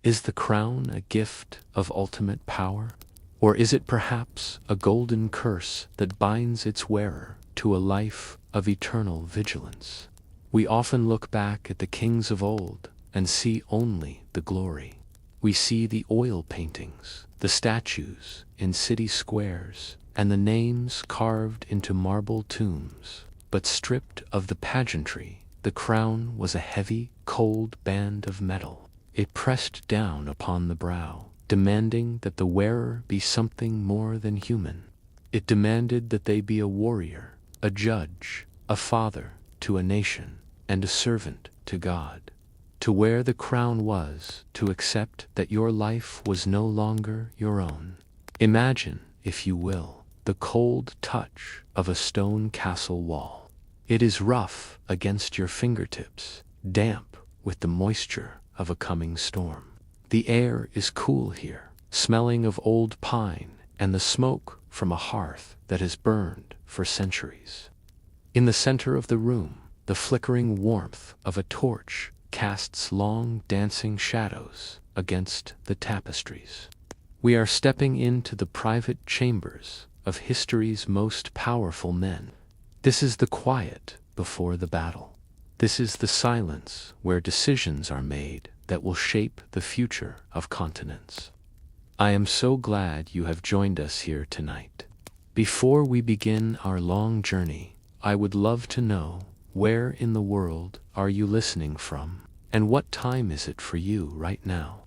Is the crown a gift of ultimate power? Or is it perhaps a golden curse that binds its wearer to a life of eternal vigilance? We often look back at the kings of old and see only the glory. We see the oil paintings, the statues in city squares, and the names carved into marble tombs. But stripped of the pageantry, the crown was a heavy, cold band of metal. It pressed down upon the brow, demanding that the wearer be something more than human. It demanded that they be a warrior, a judge, a father to a nation, and a servant to God. To wear the crown was to accept that your life was no longer your own. Imagine, if you will, the cold touch of a stone castle wall. It is rough against your fingertips, damp with the moisture of a coming storm. The air is cool here, smelling of old pine and the smoke from a hearth that has burned for centuries. In the center of the room, the flickering warmth of a torch casts long dancing shadows against the tapestries. We are stepping into the private chambers of history's most powerful men. This is the quiet before the battle. This is the silence where decisions are made that will shape the future of continents. I am so glad you have joined us here tonight. Before we begin our long journey, I would love to know, where in the world are you listening from, and what time is it for you right now?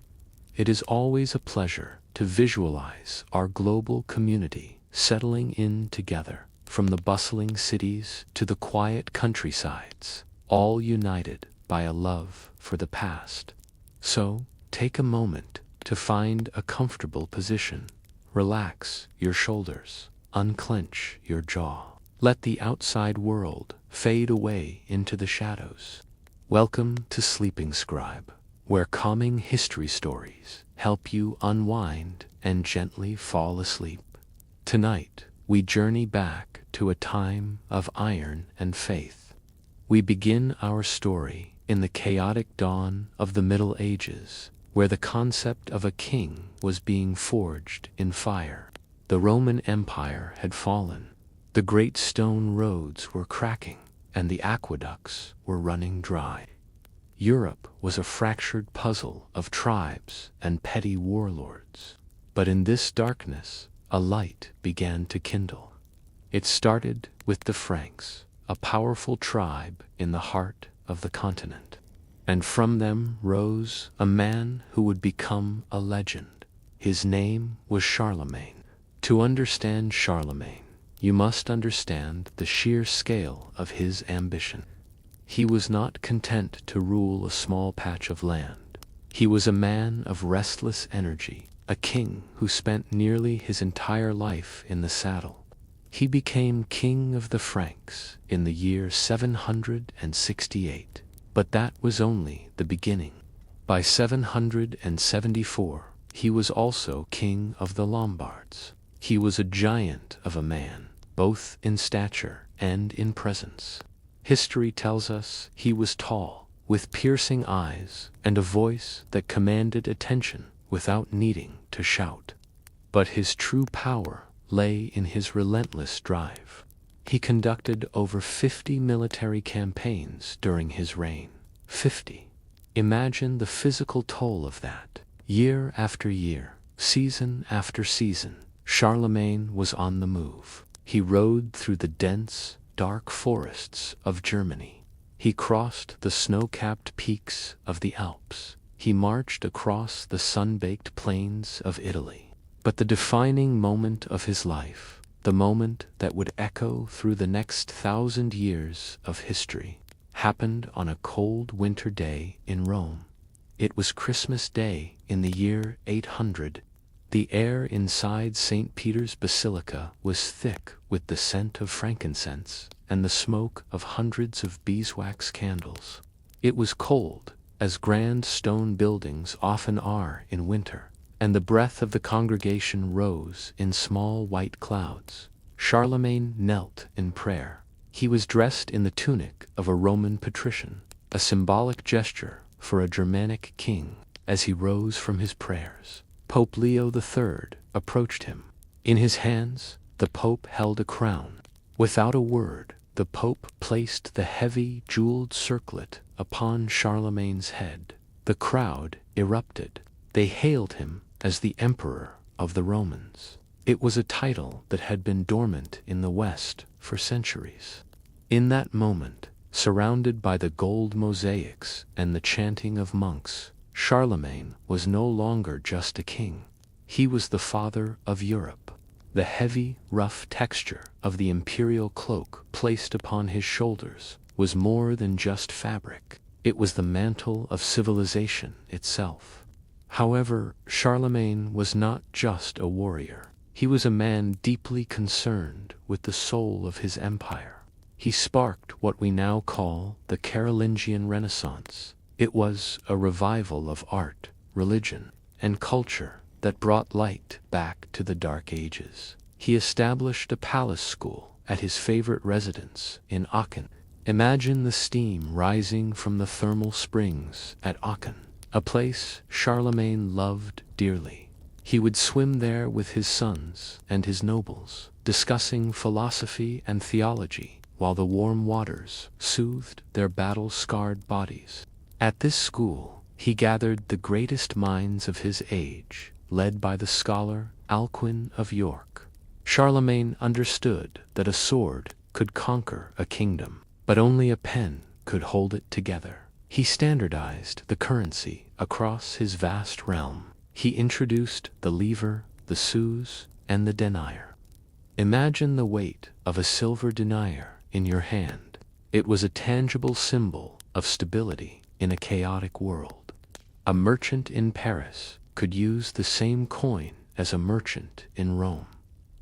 It is always a pleasure to visualize our global community settling in together, from the bustling cities to the quiet countrysides, all united by a love for the past. So, take a moment to find a comfortable position. Relax your shoulders, unclench your jaw. Let the outside world fade away into the shadows. Welcome to Sleeping Scribe, where calming history stories help you unwind and gently fall asleep. Tonight, we journey back to a time of iron and faith. We begin our story in the chaotic dawn of the Middle Ages, where the concept of a king was being forged in fire. The Roman Empire had fallen. The great stone roads were cracking, and the aqueducts were running dry. Europe was a fractured puzzle of tribes and petty warlords. But in this darkness, a light began to kindle. It started with the Franks, a powerful tribe in the heart of the continent. And from them rose a man who would become a legend. His name was Charlemagne. To understand Charlemagne, you must understand the sheer scale of his ambition. He was not content to rule a small patch of land. He was a man of restless energy, a king who spent nearly his entire life in the saddle. He became king of the Franks in the year 768, but that was only the beginning. By 774, he was also king of the Lombards. He was a giant of a man, both in stature and in presence. History tells us he was tall, with piercing eyes and a voice that commanded attention without needing to shout. But his true power lay in his relentless drive. He conducted over 50 military campaigns during his reign. 50. Imagine the physical toll of that. Year after year, season after season, Charlemagne was on the move. He rode through the dense, dark forests of Germany. He crossed the snow-capped peaks of the Alps. He marched across the sun-baked plains of Italy. But the defining moment of his life, the moment that would echo through the next 1,000 years of history, happened on a cold winter day in Rome. It was Christmas Day in the year 800. The air inside St. Peter's Basilica was thick with the scent of frankincense and the smoke of hundreds of beeswax candles. It was cold, as grand stone buildings often are in winter, and the breath of the congregation rose in small white clouds. Charlemagne knelt in prayer. He was dressed in the tunic of a Roman patrician, a symbolic gesture for a Germanic king. as he rose from his prayers. Pope Leo III approached him. In his hands, the Pope held a crown. Without a word, the Pope placed the heavy, jeweled circlet upon Charlemagne's head. The crowd erupted. They hailed him as the Emperor of the Romans. It was a title that had been dormant in the West for centuries. In that moment, surrounded by the gold mosaics and the chanting of monks, Charlemagne was no longer just a king. He was the father of Europe. The heavy, rough texture of the imperial cloak placed upon his shoulders was more than just fabric. It was the mantle of civilization itself. However, Charlemagne was not just a warrior. He was a man deeply concerned with the soul of his empire. He sparked what we now call the Carolingian Renaissance. It was a revival of art, religion, and culture that brought light back to the Dark Ages. He established a palace school at his favorite residence in Aachen. Imagine the steam rising from the thermal springs at Aachen, a place Charlemagne loved dearly. He would swim there with his sons and his nobles, discussing philosophy and theology, while the warm waters soothed their battle-scarred bodies. At this school, he gathered the greatest minds of his age, led by the scholar Alcuin of York. Charlemagne understood that a sword could conquer a kingdom, but only a pen could hold it together. He standardized the currency across his vast realm. He introduced the livre, the sous, and the denier. Imagine the weight of a silver denier in your hand. It was a tangible symbol of stability in a chaotic world. A merchant in Paris could use the same coin as a merchant in Rome.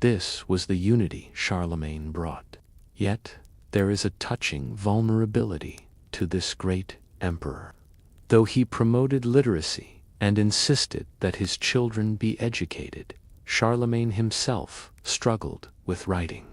This was the unity Charlemagne brought. Yet, there is a touching vulnerability to this great emperor. Though he promoted literacy and insisted that his children be educated, Charlemagne himself struggled with writing.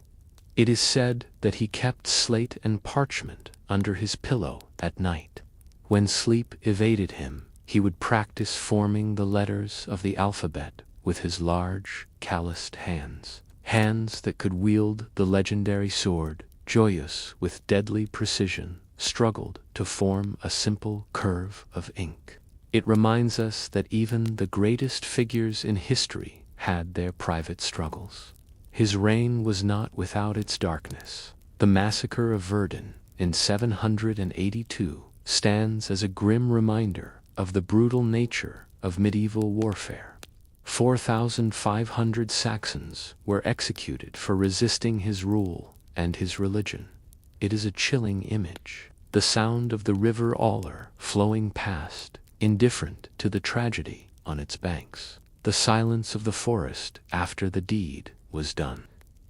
It is said that he kept slate and parchment under his pillow at night. When sleep evaded him, he would practice forming the letters of the alphabet with his large, calloused hands. Hands that could wield the legendary sword, joyous with deadly precision, struggled to form a simple curve of ink. It reminds us that even the greatest figures in history had their private struggles. His reign was not without its darkness. The massacre of Verdun in 782 stands as a grim reminder of the brutal nature of medieval warfare. 4,500 Saxons were executed for resisting his rule and his religion. It is a chilling image. The sound of the river Aller flowing past, indifferent to the tragedy on its banks. The silence of the forest after the deed was done.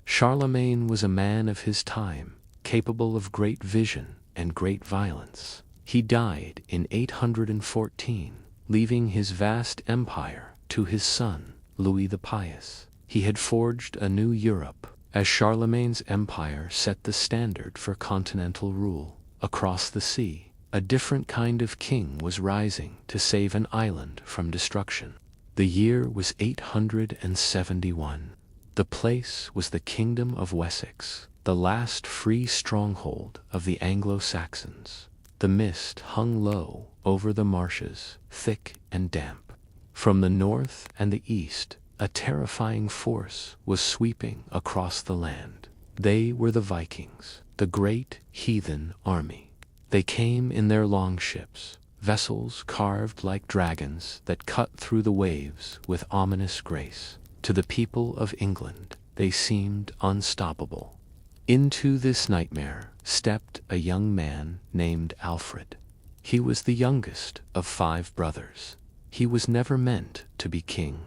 Charlemagne was a man of his time, capable of great vision and great violence. He died in 814, leaving his vast empire to his son, Louis the Pious. He had forged a new Europe, as Charlemagne's empire set the standard for continental rule. Across the sea, a different kind of king was rising to save an island from destruction. The year was 871. The place was the Kingdom of Wessex, the last free stronghold of the Anglo-Saxons. The mist hung low over the marshes, thick and damp. From the north and the east, a terrifying force was sweeping across the land. They were the Vikings, the great heathen army. They came in their longships, vessels carved like dragons that cut through the waves with ominous grace. To the people of England, they seemed unstoppable. Into this nightmare stepped a young man named Alfred. He was the youngest of 5 brothers. He was never meant to be king.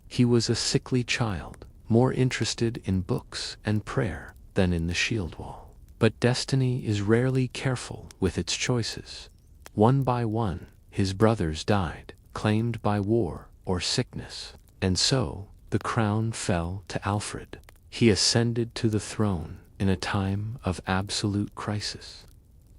He was a sickly child, more interested in books and prayer than in the shield wall. But destiny is rarely careful with its choices. One by one, his brothers died, claimed by war or sickness, and so the crown fell to Alfred. He ascended to the throne in a time of absolute crisis.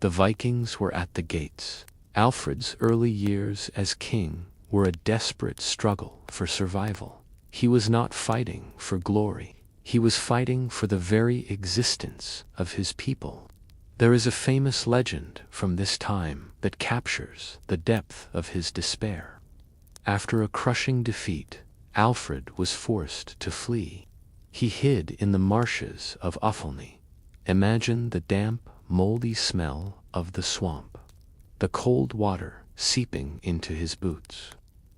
The Vikings were at the gates. Alfred's early years as king were a desperate struggle for survival. He was not fighting for glory. He was fighting for the very existence of his people. There is a famous legend from this time that captures the depth of his despair. After a crushing defeat, Alfred was forced to flee. He hid in the marshes of Athelney. Imagine the damp, moldy smell of the swamp, the cold water seeping into his boots.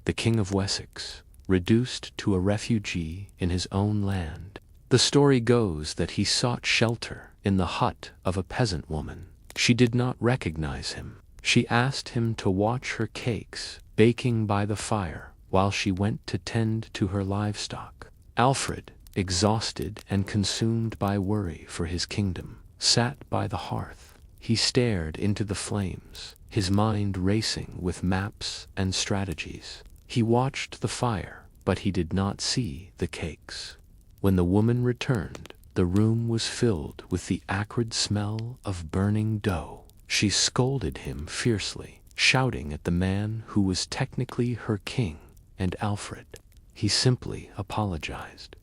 The King of Wessex, reduced to a refugee in his own land. The story goes that he sought shelter in the hut of a peasant woman. She did not recognize him. She asked him to watch her cakes baking by the fire while she went to tend to her livestock. Alfred, exhausted and consumed by worry for his kingdom, sat by the hearth. He stared into the flames, his mind racing with maps and strategies. He watched the fire, but he did not see the cakes. When the woman returned, the room was filled with the acrid smell of burning dough. She scolded him fiercely, shouting at the man who was technically her king and Alfred. He simply apologized.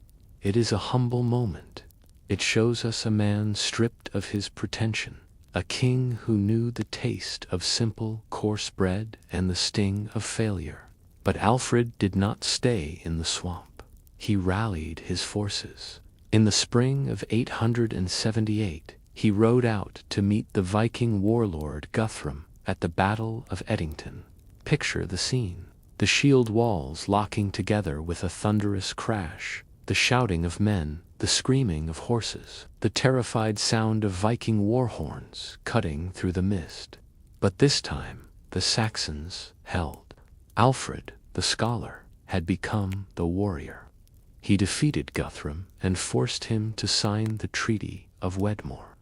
It is a humble moment. It shows us a man stripped of his pretension, a king who knew the taste of simple, coarse bread and the sting of failure. But Alfred did not stay in the swamp. He rallied his forces. In the spring of 878, he rode out to meet the Viking warlord Guthrum at the Battle of Edington. Picture the scene. The shield walls locking together with a thunderous crash, the shouting of men, the screaming of horses, the terrified sound of Viking war horns cutting through the mist. But this time, the Saxons held. Alfred, the scholar, had become the warrior. He defeated Guthrum and forced him to sign the Treaty of Wedmore.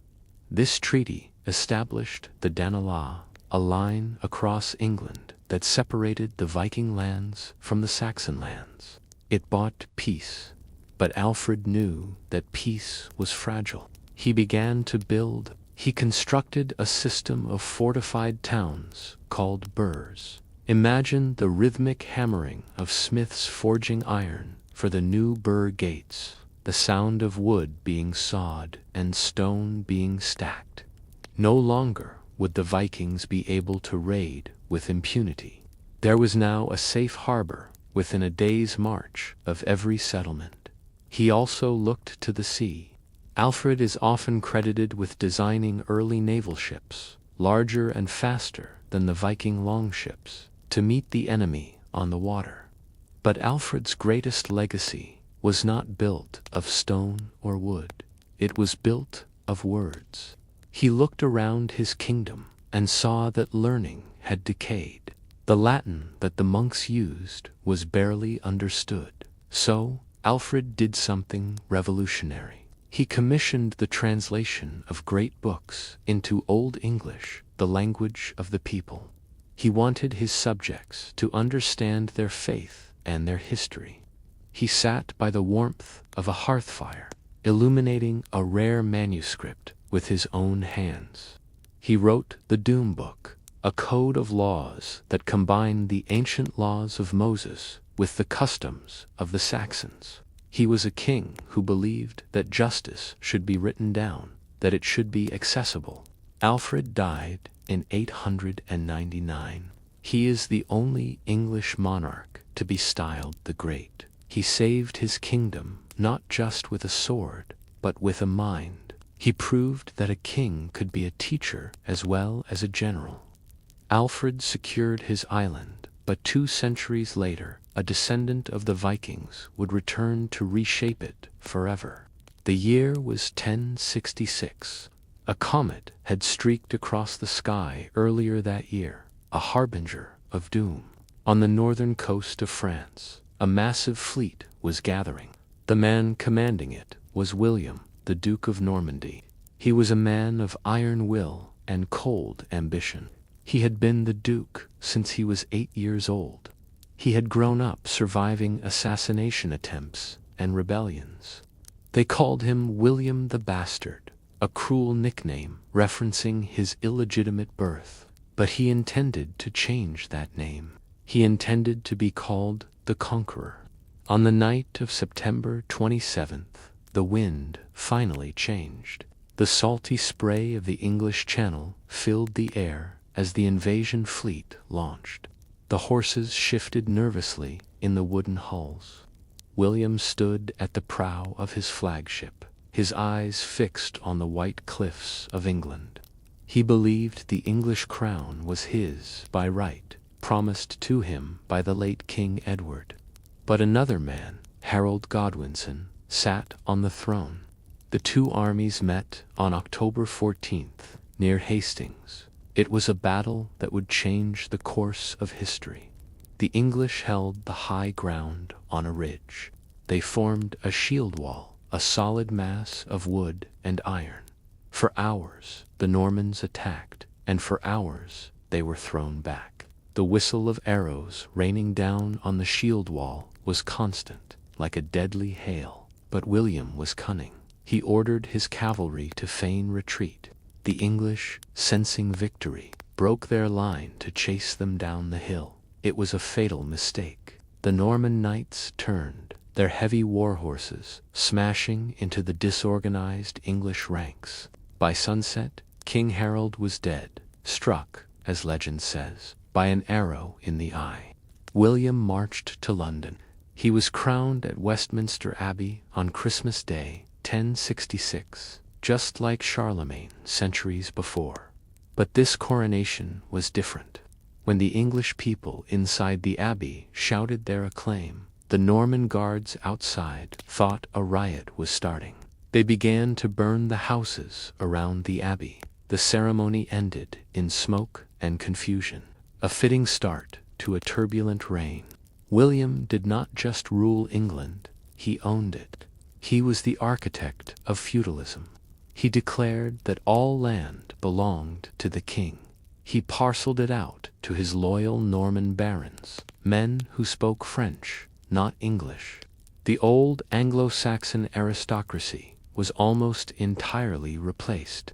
This treaty established the Danelaw, a line across England that separated the Viking lands from the Saxon lands. It bought peace, but Alfred knew that peace was fragile. He began to build. He constructed a system of fortified towns called burhs. Imagine the rhythmic hammering of smiths forging iron for the new burh gates, the sound of wood being sawed and stone being stacked. No longer would the Vikings be able to raid with impunity. There was now a safe harbor within a day's march of every settlement. He also looked to the sea. Alfred is often credited with designing early naval ships, larger and faster than the Viking longships, to meet the enemy on the water. But Alfred's greatest legacy was not built of stone or wood. It was built of words. He looked around his kingdom and saw that learning had decayed. The Latin that the monks used was barely understood. So, Alfred did something revolutionary. He commissioned the translation of great books into Old English, the language of the people. He wanted his subjects to understand their faith and their history. He sat by the warmth of a hearth fire, illuminating a rare manuscript with his own hands. He wrote the Doom Book, a code of laws that combined the ancient laws of Moses with the customs of the Saxons. He was a king who believed that justice should be written down, that it should be accessible. Alfred died in 899. He is the only English monarch to be styled the Great. He saved his kingdom not just with a sword, but with a mind. He proved that a king could be a teacher as well as a general. Alfred secured his island, but 2 centuries later, a descendant of the Vikings would return to reshape it forever. The year was 1066. A comet had streaked across the sky earlier that year, a harbinger of doom. On the northern coast of France, a massive fleet was gathering. The man commanding it was William, the Duke of Normandy. He was a man of iron will and cold ambition. He had been the Duke since he was 8 years old. He had grown up surviving assassination attempts and rebellions. They called him William the Bastard, a cruel nickname referencing his illegitimate birth. But he intended to change that name. He intended to be called the Conqueror. On the night of September 27th, the wind finally changed. The salty spray of the English Channel filled the air as the invasion fleet launched. The horses shifted nervously in the wooden hulls. William stood at the prow of his flagship, his eyes fixed on the white cliffs of England. He believed the English crown was his by right, promised to him by the late King Edward. But another man, Harold Godwinson, sat on the throne. The two armies met on October 14th, near Hastings. It was a battle that would change the course of history. The English held the high ground on a ridge. They formed a shield wall, a solid mass of wood and iron. For hours, the Normans attacked, and for hours, they were thrown back. The whistle of arrows raining down on the shield wall was constant, like a deadly hail. But William was cunning. He ordered his cavalry to feign retreat. The English, sensing victory, broke their line to chase them down the hill. It was a fatal mistake. The Norman knights turned, their heavy war horses smashing into the disorganized English ranks. By sunset, King Harold was dead, struck, as legend says, by an arrow in the eye. William marched to London. He was crowned at Westminster Abbey on Christmas Day, 1066, just like Charlemagne centuries before. But this coronation was different. When the English people inside the abbey shouted their acclaim, the Norman guards outside thought a riot was starting. They began to burn the houses around the abbey. The ceremony ended in smoke and confusion, a fitting start to a turbulent reign. William did not just rule England, he owned it. He was the architect of feudalism. He declared that all land belonged to the king. He parceled it out to his loyal Norman barons, men who spoke French, not English. The old Anglo-Saxon aristocracy was almost entirely replaced.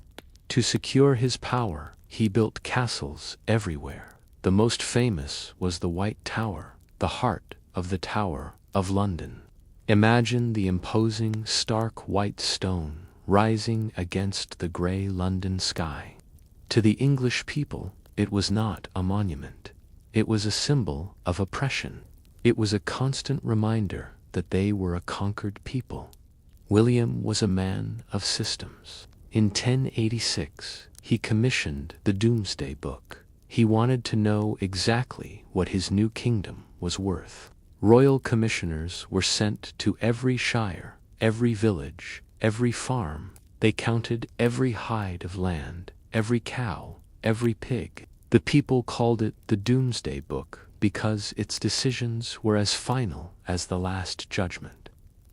To secure his power, he built castles everywhere. The most famous was the White Tower, the heart of the Tower of London. Imagine the imposing, stark white stone rising against the gray London sky. To the English people, it was not a monument. It was a symbol of oppression. It was a constant reminder that they were a conquered people. William was a man of systems. In 1086, he commissioned the Domesday Book. He wanted to know exactly what his new kingdom was worth. Royal commissioners were sent to every shire, every village, every farm. They counted every hide of land, every cow, every pig. The people called it the Domesday Book because its decisions were as final as the Last Judgment.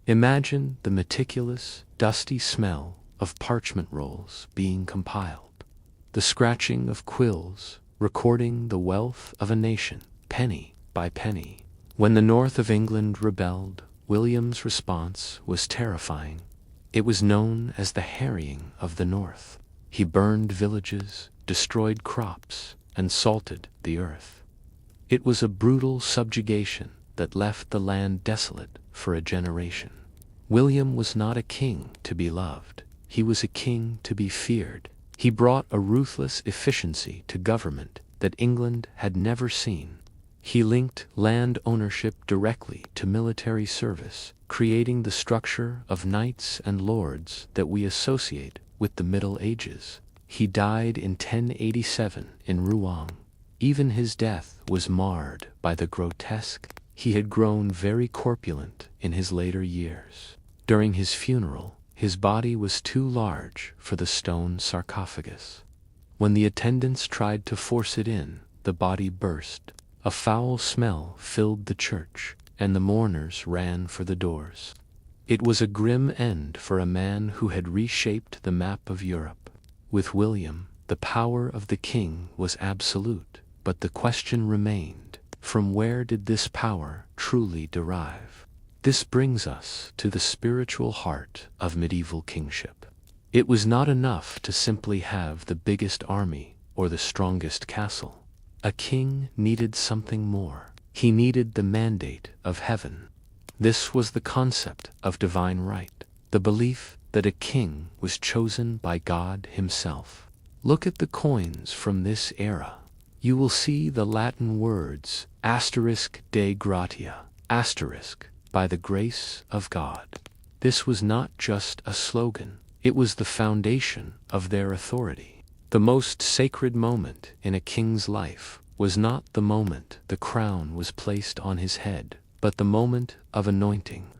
Imagine the meticulous, dusty smell of parchment rolls being compiled, the scratching of quills recording the wealth of a nation, penny by penny. When the north of England rebelled, William's response was terrifying. It was known as the harrying of the North. He burned villages, destroyed crops, and salted the earth. It was a brutal subjugation that left the land desolate for a generation. William was not a king to be loved. He was a king to be feared. He brought a ruthless efficiency to government that England had never seen. He linked land ownership directly to military service, creating the structure of knights and lords that we associate with the Middle Ages. He died in 1087 in Rouen. Even his death was marred by the grotesque. He had grown very corpulent in his later years. During his funeral, his body was too large for the stone sarcophagus. When the attendants tried to force it in, the body burst. A foul smell filled the church, and the mourners ran for the doors. It was a grim end for a man who had reshaped the map of Europe. With William, the power of the king was absolute, but the question remained, from where did this power truly derive? This brings us to the spiritual heart of medieval kingship. It was not enough to simply have the biggest army or the strongest castle. A king needed something more. He needed the mandate of heaven. This was the concept of divine right, the belief that a king was chosen by God himself. Look at the coins from this era. You will see the Latin words *de gratia*, by the grace of God. This was not just a slogan, it was the foundation of their authority. The most sacred moment in a king's life was not the moment the crown was placed on his head, but the moment of anointing.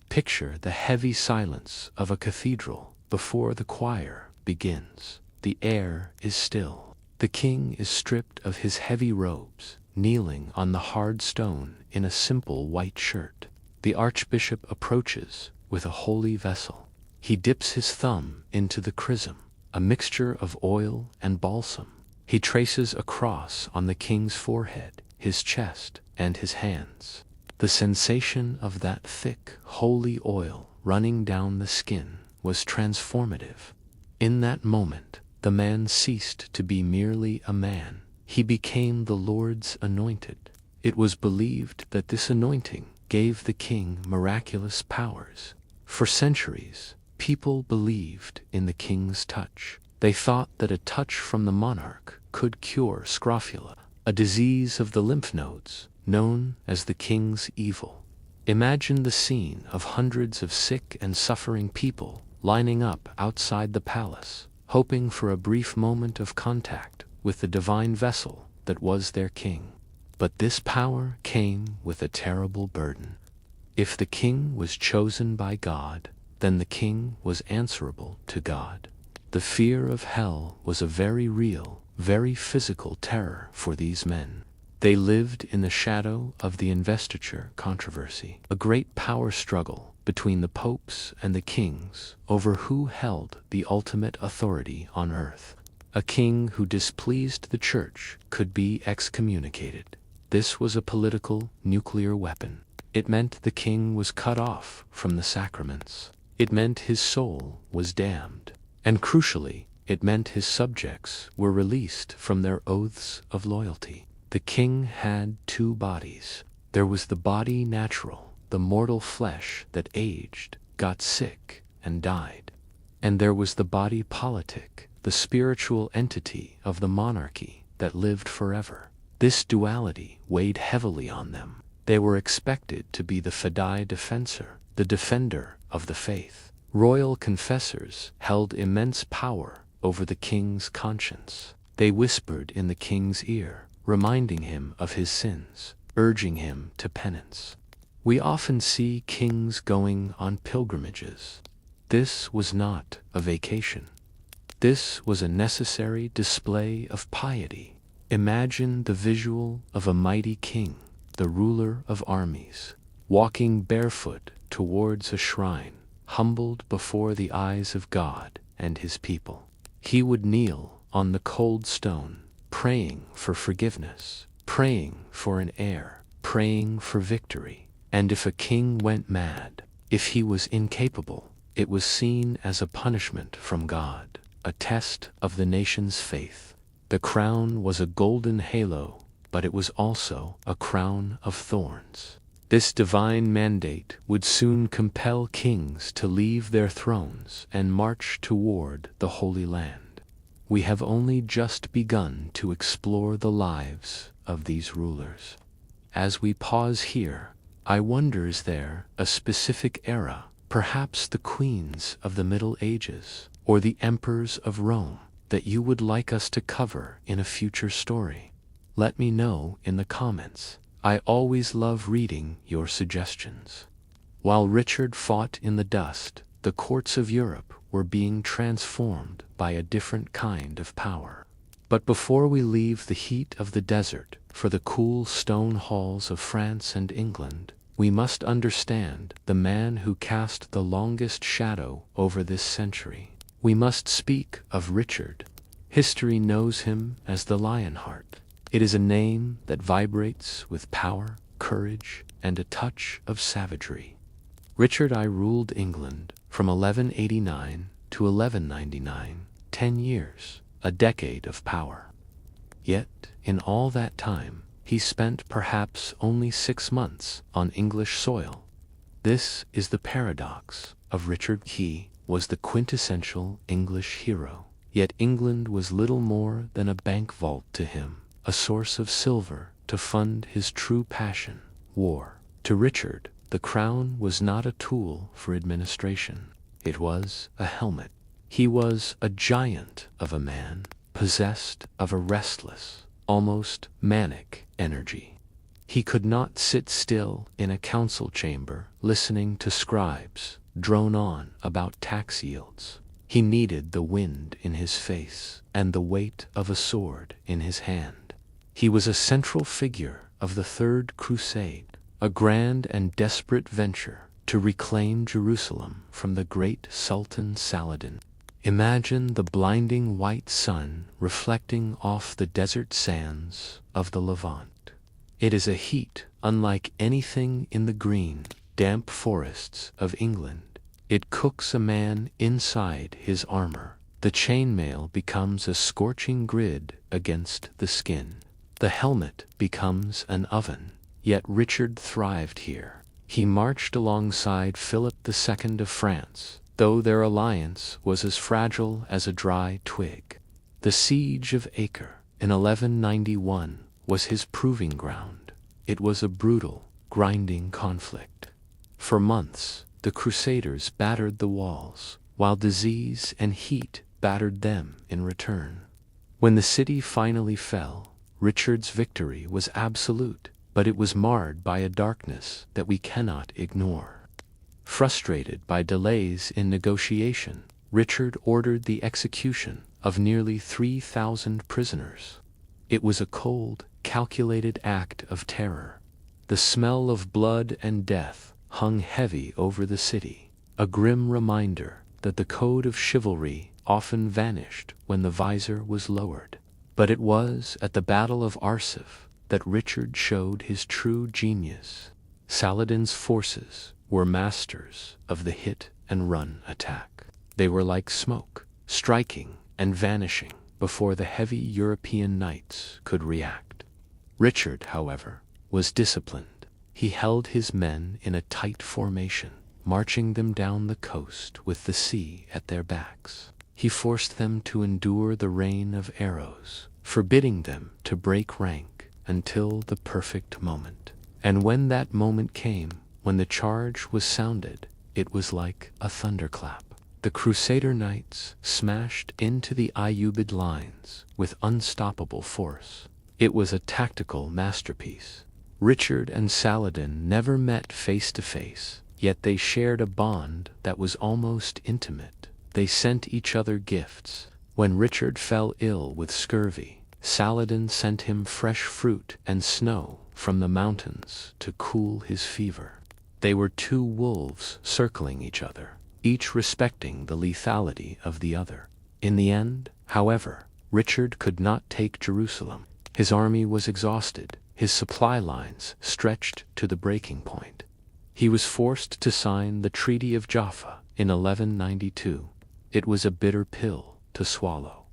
Picture the heavy silence of a cathedral before the choir begins. The air is still. The king is stripped of his heavy robes, kneeling on the hard stone in a simple white shirt. The archbishop approaches with a holy vessel. He dips his thumb into the chrism, a mixture of oil and balsam. He traces a cross on the king's forehead, his chest, and his hands. The sensation of that thick, holy oil running down the skin was transformative. In that moment, the man ceased to be merely a man. He became the Lord's anointed. It was believed that this anointing gave the king miraculous powers. For centuries, people believed in the king's touch. They thought that a touch from the monarch could cure scrofula, a disease of the lymph nodes, known as the king's evil. Imagine the scene of hundreds of sick and suffering people lining up outside the palace, hoping for a brief moment of contact with the divine vessel that was their king. But this power came with a terrible burden. If the king was chosen by God, then the king was answerable to God. The fear of hell was a very real, very physical terror for these men. They lived in the shadow of the investiture controversy, a great power struggle between the popes and the kings over who held the ultimate authority on earth. A king who displeased the church could be excommunicated. This was a political nuclear weapon. It meant the king was cut off from the sacraments. It meant his soul was damned. And crucially, it meant his subjects were released from their oaths of loyalty. The king had two bodies. There was the body natural, the mortal flesh that aged, got sick, and died. And there was the body politic, the spiritual entity of the monarchy that lived forever. This duality weighed heavily on them. They were expected to be the fidei defensor, the defender of the faith. Royal confessors held immense power over the king's conscience. They whispered in the king's ear, reminding him of his sins, urging him to penance. We often see kings going on pilgrimages. This was not a vacation. This was a necessary display of piety. Imagine the visual of a mighty king, the ruler of armies, walking barefoot towards a shrine, humbled before the eyes of God and his people. He would kneel on the cold stone, praying for forgiveness, praying for an heir, praying for victory. And if a king went mad, if he was incapable, it was seen as a punishment from God, a test of the nation's faith. The crown was a golden halo, but it was also a crown of thorns. This divine mandate would soon compel kings to leave their thrones and march toward the Holy Land. We have only just begun to explore the lives of these rulers. As we pause here, I wonder, is there a specific era, perhaps the queens of the Middle Ages, or the emperors of Rome, that you would like us to cover in a future story? Let me know in the comments. I always love reading your suggestions. While Richard fought in the dust, the courts of Europe were being transformed by a different kind of power. But before we leave the heat of the desert for the cool stone halls of France and England, we must understand the man who cast the longest shadow over this century. We must speak of Richard. History knows him as the Lionheart. It is a name that vibrates with power, courage, and a touch of savagery. Richard I ruled England from 1189 to 1199, 10 years, a decade of power. Yet, in all that time, he spent perhaps only 6 months on English soil. This is the paradox of Richard. He was the quintessential English hero, yet England was little more than a bank vault to him, a source of silver to fund his true passion, war. To Richard, the crown was not a tool for administration. It was a helmet. He was a giant of a man, possessed of a restless, almost manic energy. He could not sit still in a council chamber listening to scribes drone on about tax yields. He needed the wind in his face and the weight of a sword in his hand. He was a central figure of the Third Crusade, a grand and desperate venture to reclaim Jerusalem from the great Sultan Saladin. Imagine the blinding white sun reflecting off the desert sands of the Levant. It is a heat unlike anything in the green, damp forests of England. It cooks a man inside his armor. The chainmail becomes a scorching grid against the skin. The helmet becomes an oven. Yet Richard thrived here. He marched alongside Philip II of France, though their alliance was as fragile as a dry twig. The siege of Acre in 1191 was his proving ground. It was a brutal, grinding conflict. For months, the Crusaders battered the walls, while disease and heat battered them in return. When the city finally fell, Richard's victory was absolute, but it was marred by a darkness that we cannot ignore. Frustrated by delays in negotiation, Richard ordered the execution of nearly 3,000 prisoners. It was a cold, calculated act of terror. The smell of blood and death hung heavy over the city, a grim reminder that the code of chivalry often vanished when the visor was lowered. But it was at the Battle of Arsuf that Richard showed his true genius. Saladin's forces were masters of the hit-and-run attack. They were like smoke, striking and vanishing before the heavy European knights could react. Richard, however, was disciplined. He held his men in a tight formation, marching them down the coast with the sea at their backs. He forced them to endure the rain of arrows, forbidding them to break rank until the perfect moment. And when that moment came, when the charge was sounded, it was like a thunderclap. The Crusader knights smashed into the Ayyubid lines with unstoppable force. It was a tactical masterpiece. Richard and Saladin never met face to face, yet they shared a bond that was almost intimate. They sent each other gifts. When Richard fell ill with scurvy, Saladin sent him fresh fruit and snow from the mountains to cool his fever. They were two wolves circling each other, each respecting the lethality of the other. In the end, however, Richard could not take Jerusalem. His army was exhausted, his supply lines stretched to the breaking point. He was forced to sign the Treaty of Jaffa in 1192. It was a bitter pill to swallow.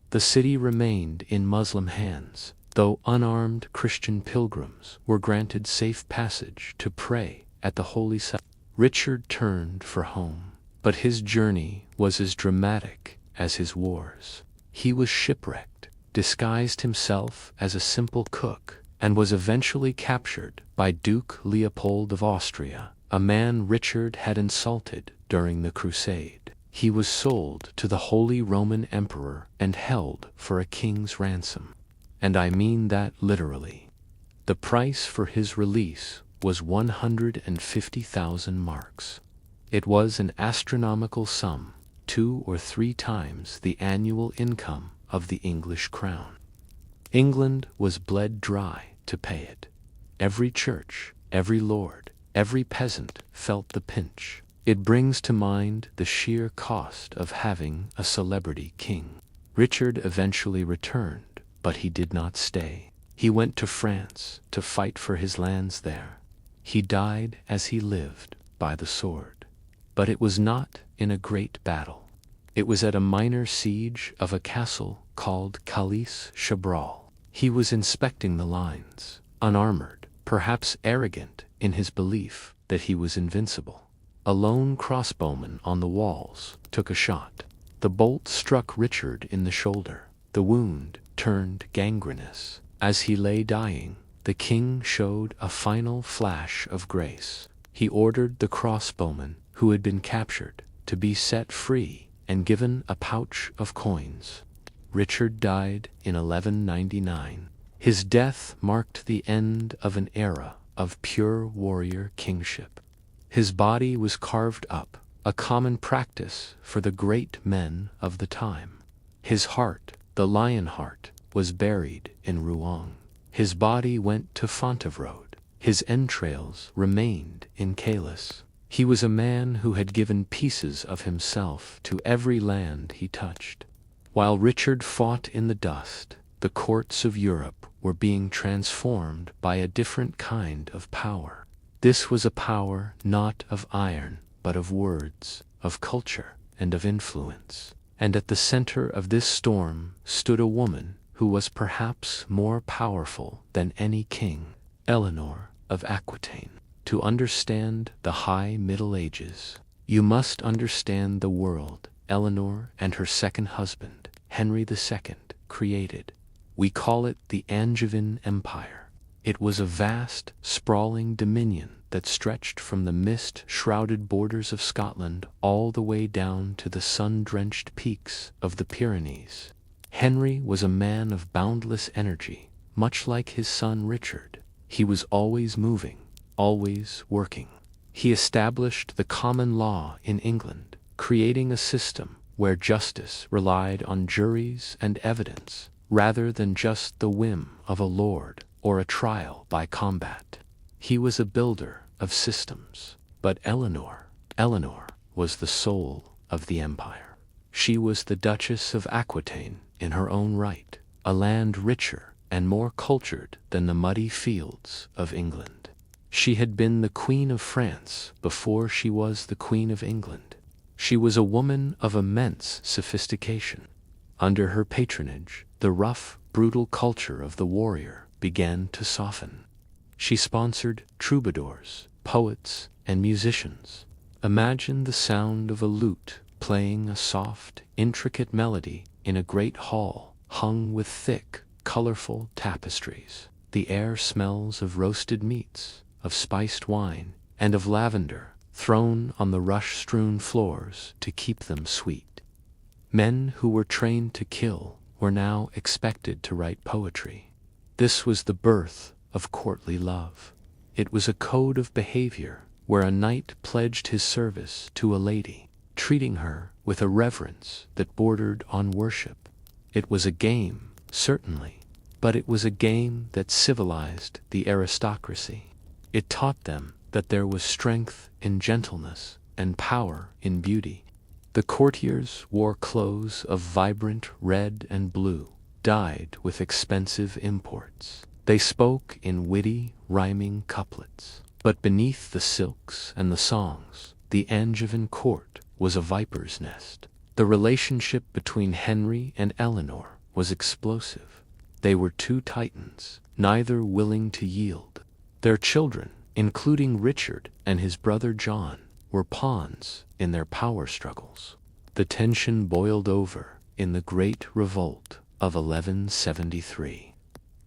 The city remained in Muslim hands, though unarmed Christian pilgrims were granted safe passage to pray at the holy site. Richard turned for home, but his journey was as dramatic as his wars. He was shipwrecked, disguised himself as a simple cook, and was eventually captured by Duke Leopold of Austria, a man Richard had insulted during the crusade. He was sold to the Holy Roman Emperor and held for a king's ransom. And I mean that literally. The price for his release was 150,000 marks. It was an astronomical sum, 2 or 3 times the annual income of the English crown. England was bled dry to pay it. Every church, every lord, every peasant felt the pinch. It brings to mind the sheer cost of having a celebrity king. Richard eventually returned, but he did not stay. He went to France to fight for his lands there. He died as he lived, by the sword. But it was not in a great battle. It was at a minor siege of a castle called Calais Chabral. He was inspecting the lines, unarmored, perhaps arrogant in his belief that he was invincible. A lone crossbowman on the walls took a shot. The bolt struck Richard in the shoulder. The wound turned gangrenous. As he lay dying, the king showed a final flash of grace. He ordered the crossbowman, who had been captured, to be set free and given a pouch of coins. Richard died in 1199. His death marked the end of an era of pure warrior kingship. His body was carved up, a common practice for the great men of the time. His heart, the Lionheart, was buried in Rouen. His body went to Fontevraud. His entrails remained in Cales. He was a man who had given pieces of himself to every land he touched. While Richard fought in the dust, the courts of Europe were being transformed by a different kind of power. This was a power not of iron, but of words, of culture, and of influence. And at the center of this storm stood a woman who was perhaps more powerful than any king, Eleanor of Aquitaine. To understand the high Middle Ages, you must understand the world Eleanor and her second husband, Henry II, created. We call it the Angevin Empire. It was a vast, sprawling dominion that stretched from the mist-shrouded borders of Scotland all the way down to the sun-drenched peaks of the Pyrenees. Henry was a man of boundless energy, much like his son Richard. He was always moving, always working. He established the common law in England, creating a system where justice relied on juries and evidence, rather than just the whim of a lord or a trial by combat. He was a builder of systems. But Eleanor was the soul of the empire. She was the Duchess of Aquitaine in her own right, a land richer and more cultured than the muddy fields of England. She had been the Queen of France before she was the Queen of England. She was a woman of immense sophistication. Under her patronage, the rough, brutal culture of the warrior began to soften. She sponsored troubadours, poets, and musicians. Imagine the sound of a lute playing a soft, intricate melody in a great hall hung with thick, colorful tapestries. The air smells of roasted meats, of spiced wine, and of lavender thrown on the rush-strewn floors to keep them sweet. Men who were trained to kill were now expected to write poetry. This was the birth of courtly love. It was a code of behavior where a knight pledged his service to a lady, treating her with a reverence that bordered on worship. It was a game, certainly, but it was a game that civilized the aristocracy. It taught them that there was strength in gentleness and power in beauty. The courtiers wore clothes of vibrant red and blue, dyed with expensive imports. They spoke in witty, rhyming couplets. But beneath the silks and the songs, the Angevin court was a viper's nest. The relationship between Henry and Eleanor was explosive. They were two titans, neither willing to yield. Their children, including Richard and his brother John, were pawns in their power struggles. The tension boiled over in the Great Revolt of 1173.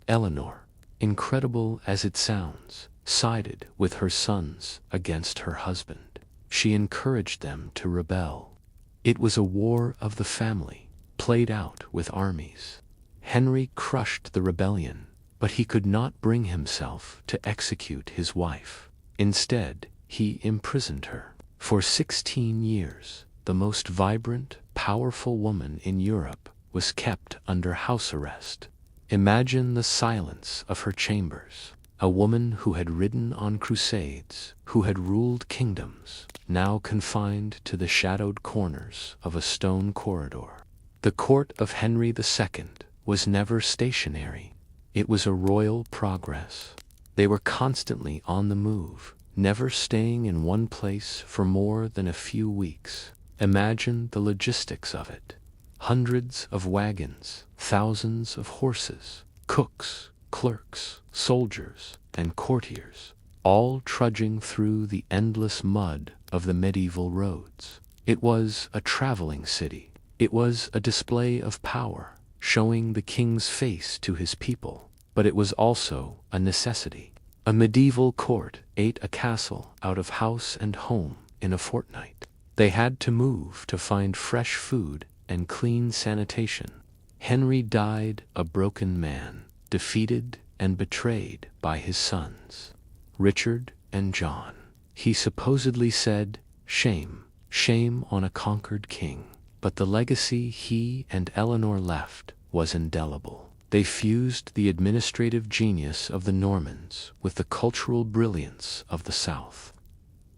Eleanor, incredible as it sounds, sided with her sons against her husband. She encouraged them to rebel. It was a war of the family, played out with armies. Henry crushed the rebellion, but he could not bring himself to execute his wife. Instead, he imprisoned her. For 16 years, the most vibrant, powerful woman in Europe was kept under house arrest. Imagine the silence of her chambers. A woman who had ridden on crusades, who had ruled kingdoms, now confined to the shadowed corners of a stone corridor. The court of Henry II was never stationary. It was a royal progress. They were constantly on the move, never staying in one place for more than a few weeks. Imagine the logistics of it. Hundreds of wagons, thousands of horses, cooks, clerks, soldiers, and courtiers, all trudging through the endless mud of the medieval roads. It was a traveling city. It was a display of power, showing the king's face to his people, but it was also a necessity. A medieval court ate a castle out of house and home in a fortnight. They had to move to find fresh food and clean sanitation. Henry died a broken man, defeated and betrayed by his sons, Richard and John. He supposedly said, "Shame, shame on a conquered king." But the legacy he and Eleanor left was indelible. They fused the administrative genius of the Normans with the cultural brilliance of the South.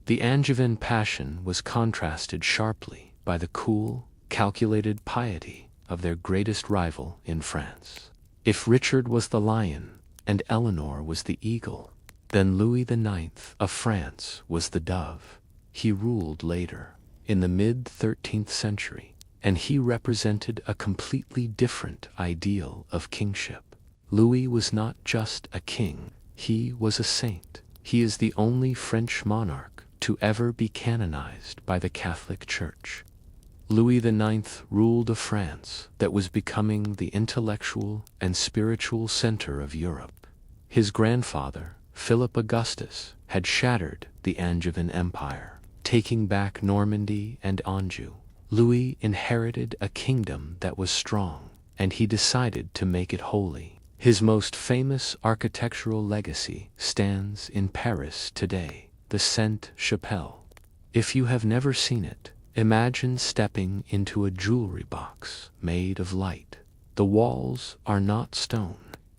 The Angevin passion was contrasted sharply by the cool, calculated piety of their greatest rival in France. If Richard was the lion and Eleanor was the eagle, then Louis IX of France was the dove. He ruled later, in the mid-13th century, and he represented a completely different ideal of kingship. Louis was not just a king, he was a saint. He is the only French monarch to ever be canonized by the Catholic Church. Louis IX ruled a France that was becoming the intellectual and spiritual center of Europe. His grandfather, Philip Augustus, had shattered the Angevin Empire, taking back Normandy and Anjou. Louis inherited a kingdom that was strong, and he decided to make it holy. His most famous architectural legacy stands in Paris today, the Sainte-Chapelle. If you have never seen it, imagine stepping into a jewelry box made of light. The walls are not stone.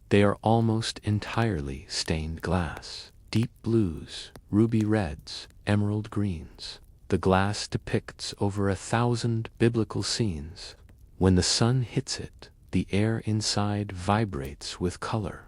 They are almost entirely stained glass. Deep blues, ruby reds, emerald greens. The glass depicts over 1,000 biblical scenes. When the sun hits it, the air inside vibrates with color.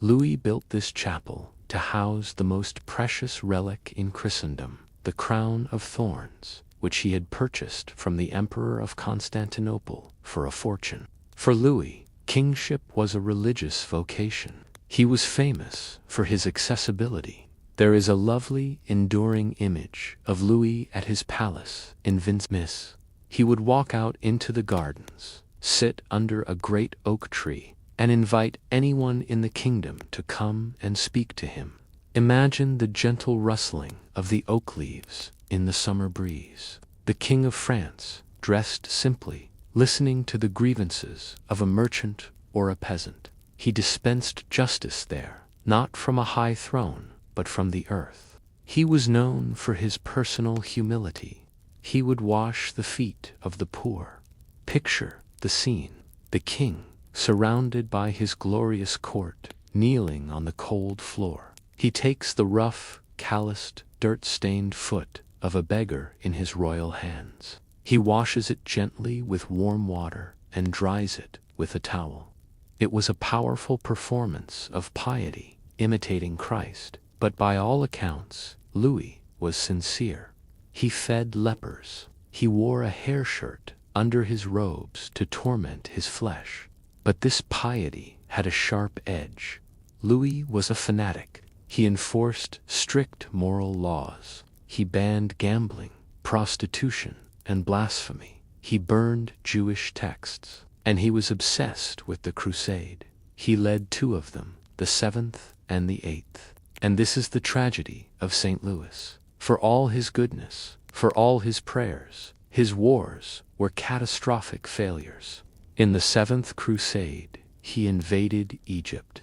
Louis built this chapel to house the most precious relic in Christendom, the crown of thorns, which he had purchased from the Emperor of Constantinople for a fortune. For Louis, kingship was a religious vocation. He was famous for his accessibility. There is a lovely, enduring image of Louis at his palace in Vincennes. He would walk out into the gardens, sit under a great oak tree, and invite anyone in the kingdom to come and speak to him. Imagine the gentle rustling of the oak leaves in the summer breeze. The King of France, dressed simply, listening to the grievances of a merchant or a peasant. He dispensed justice there, not from a high throne, but from the earth. He was known for his personal humility. He would wash the feet of the poor. Picture the scene: the king, surrounded by his glorious court, kneeling on the cold floor. He takes the rough, calloused, dirt-stained foot of a beggar in his royal hands. He washes it gently with warm water and dries it with a towel. It was a powerful performance of piety, imitating Christ. But by all accounts, Louis was sincere. He fed lepers. He wore a hair shirt under his robes to torment his flesh. But this piety had a sharp edge. Louis was a fanatic. He enforced strict moral laws. He banned gambling, prostitution, and blasphemy. He burned Jewish texts. And he was obsessed with the crusade. He led 2 of them, the 7th and the 8th. And this is the tragedy of St. Louis. For all his goodness, for all his prayers, his wars were catastrophic failures. In the 7th Crusade, he invaded Egypt.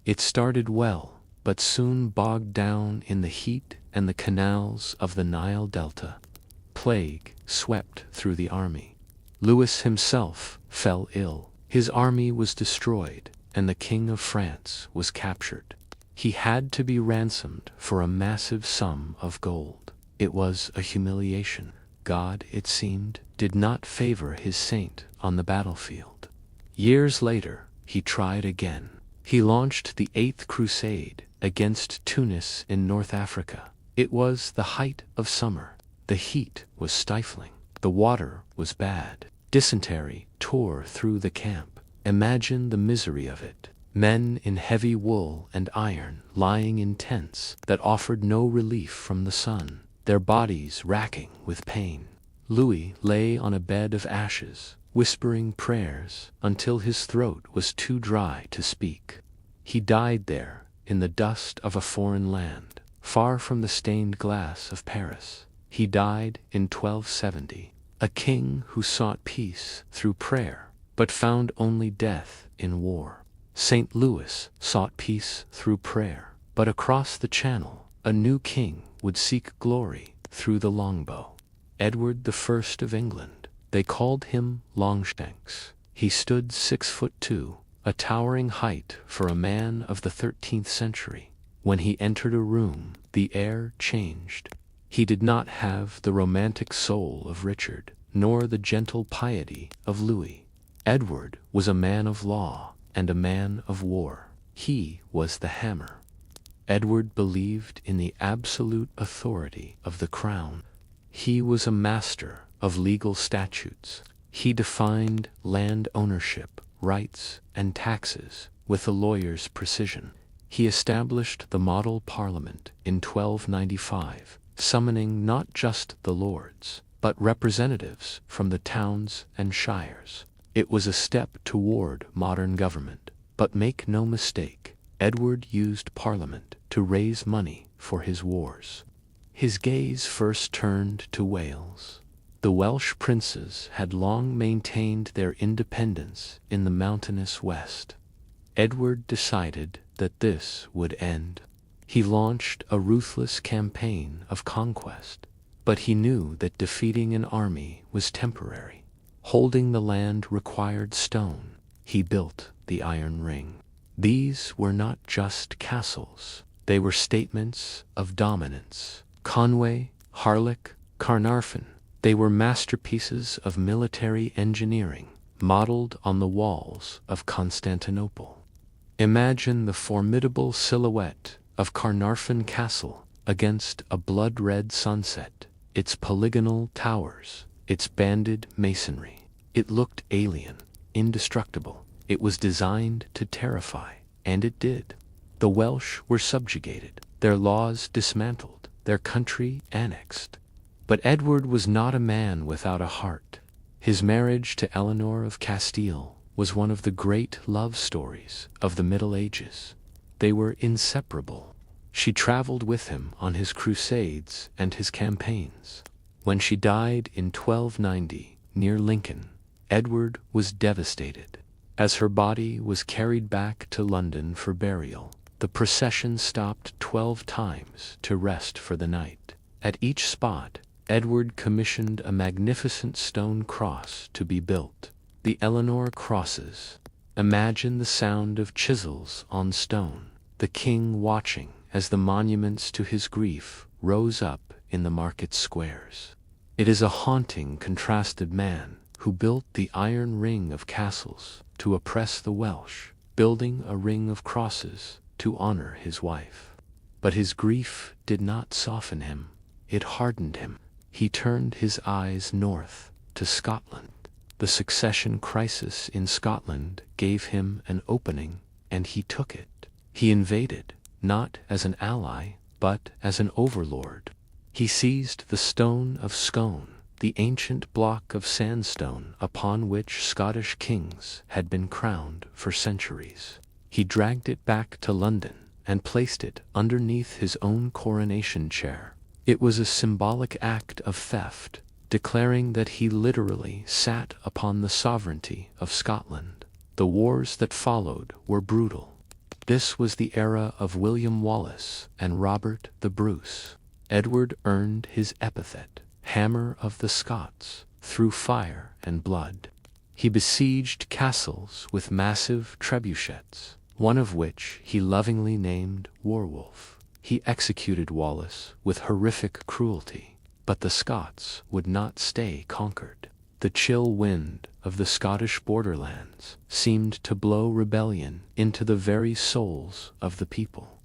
It started well, but soon bogged down in the heat and the canals of the Nile Delta. Plague swept through the army. Louis himself fell ill. His army was destroyed, and the King of France was captured. He had to be ransomed for a massive sum of gold. It was a humiliation. God, it seemed, did not favor his saint on the battlefield. Years later, he tried again. He launched the 8th Crusade against Tunis in North Africa. It was the height of summer. The heat was stifling. The water was bad. Dysentery tore through the camp. Imagine the misery of it. men in heavy wool and iron lying in tents that offered no relief from the sun, their bodies racking with pain. Louis lay on a bed of ashes, whispering prayers until his throat was too dry to speak. He died there, in the dust of a foreign land, far from the stained glass of Paris. He died in 1270, a king who sought peace through prayer, but found only death in war. St. Louis sought peace through prayer, but across the Channel, a new king would seek glory through the longbow. Edward I of England. They called him Longshanks. He stood 6'2", a towering height for a man of the 13th century. When he entered a room, the air changed. He did not have the romantic soul of Richard, nor the gentle piety of Louis. Edward was a man of law and a man of war. He was the hammer. Edward believed in the absolute authority of the crown. He was a master of legal statutes. He defined land ownership, rights, and taxes with a lawyer's precision. He established the model parliament in 1295, summoning not just the lords, but representatives from the towns and shires. It was a step toward modern government, but make no mistake, Edward used Parliament to raise money for his wars. His gaze first turned to Wales. The Welsh princes had long maintained their independence in the mountainous west. Edward decided that this would end. He launched a ruthless campaign of conquest, but he knew that defeating an army was temporary. Holding the land required stone. He built the Iron Ring. These were not just castles. They were statements of dominance. Conway, Harlech, Carnarvon. They were masterpieces of military engineering, modeled on the walls of Constantinople. Imagine the formidable silhouette of Carnarvon Castle against a blood-red sunset, its polygonal towers, its banded masonry. It looked alien, indestructible. It was designed to terrify, and it did. The Welsh were subjugated, their laws dismantled, their country annexed. But Edward was not a man without a heart. His marriage to Eleanor of Castile was one of the great love stories of the Middle Ages. They were inseparable. She traveled with him on his crusades and his campaigns. When she died in 1290 near Lincoln, Edward was devastated. As her body was carried back to London for burial, the procession stopped 12 times to rest for the night. At each spot, Edward commissioned a magnificent stone cross to be built. The Eleanor crosses. Imagine the sound of chisels on stone, the king watching as the monuments to his grief rose up in the market squares. It is a haunting, contrasted man who built the iron ring of castles to oppress the Welsh, building a ring of crosses to honor his wife. But his grief did not soften him, it hardened him. He turned his eyes north to Scotland. The succession crisis in Scotland gave him an opening, and he took it. He invaded, not as an ally, but as an overlord. He seized the Stone of Scone, the ancient block of sandstone upon which Scottish kings had been crowned for centuries. He dragged it back to London and placed it underneath his own coronation chair. It was a symbolic act of theft, declaring that he literally sat upon the sovereignty of Scotland. The wars that followed were brutal. This was the era of William Wallace and Robert the Bruce. Edward earned his epithet, Hammer of the Scots, through fire and blood. He besieged castles with massive trebuchets, one of which he lovingly named Warwolf. He executed Wallace with horrific cruelty, but the Scots would not stay conquered. The chill wind of the Scottish borderlands seemed to blow rebellion into the very souls of the people.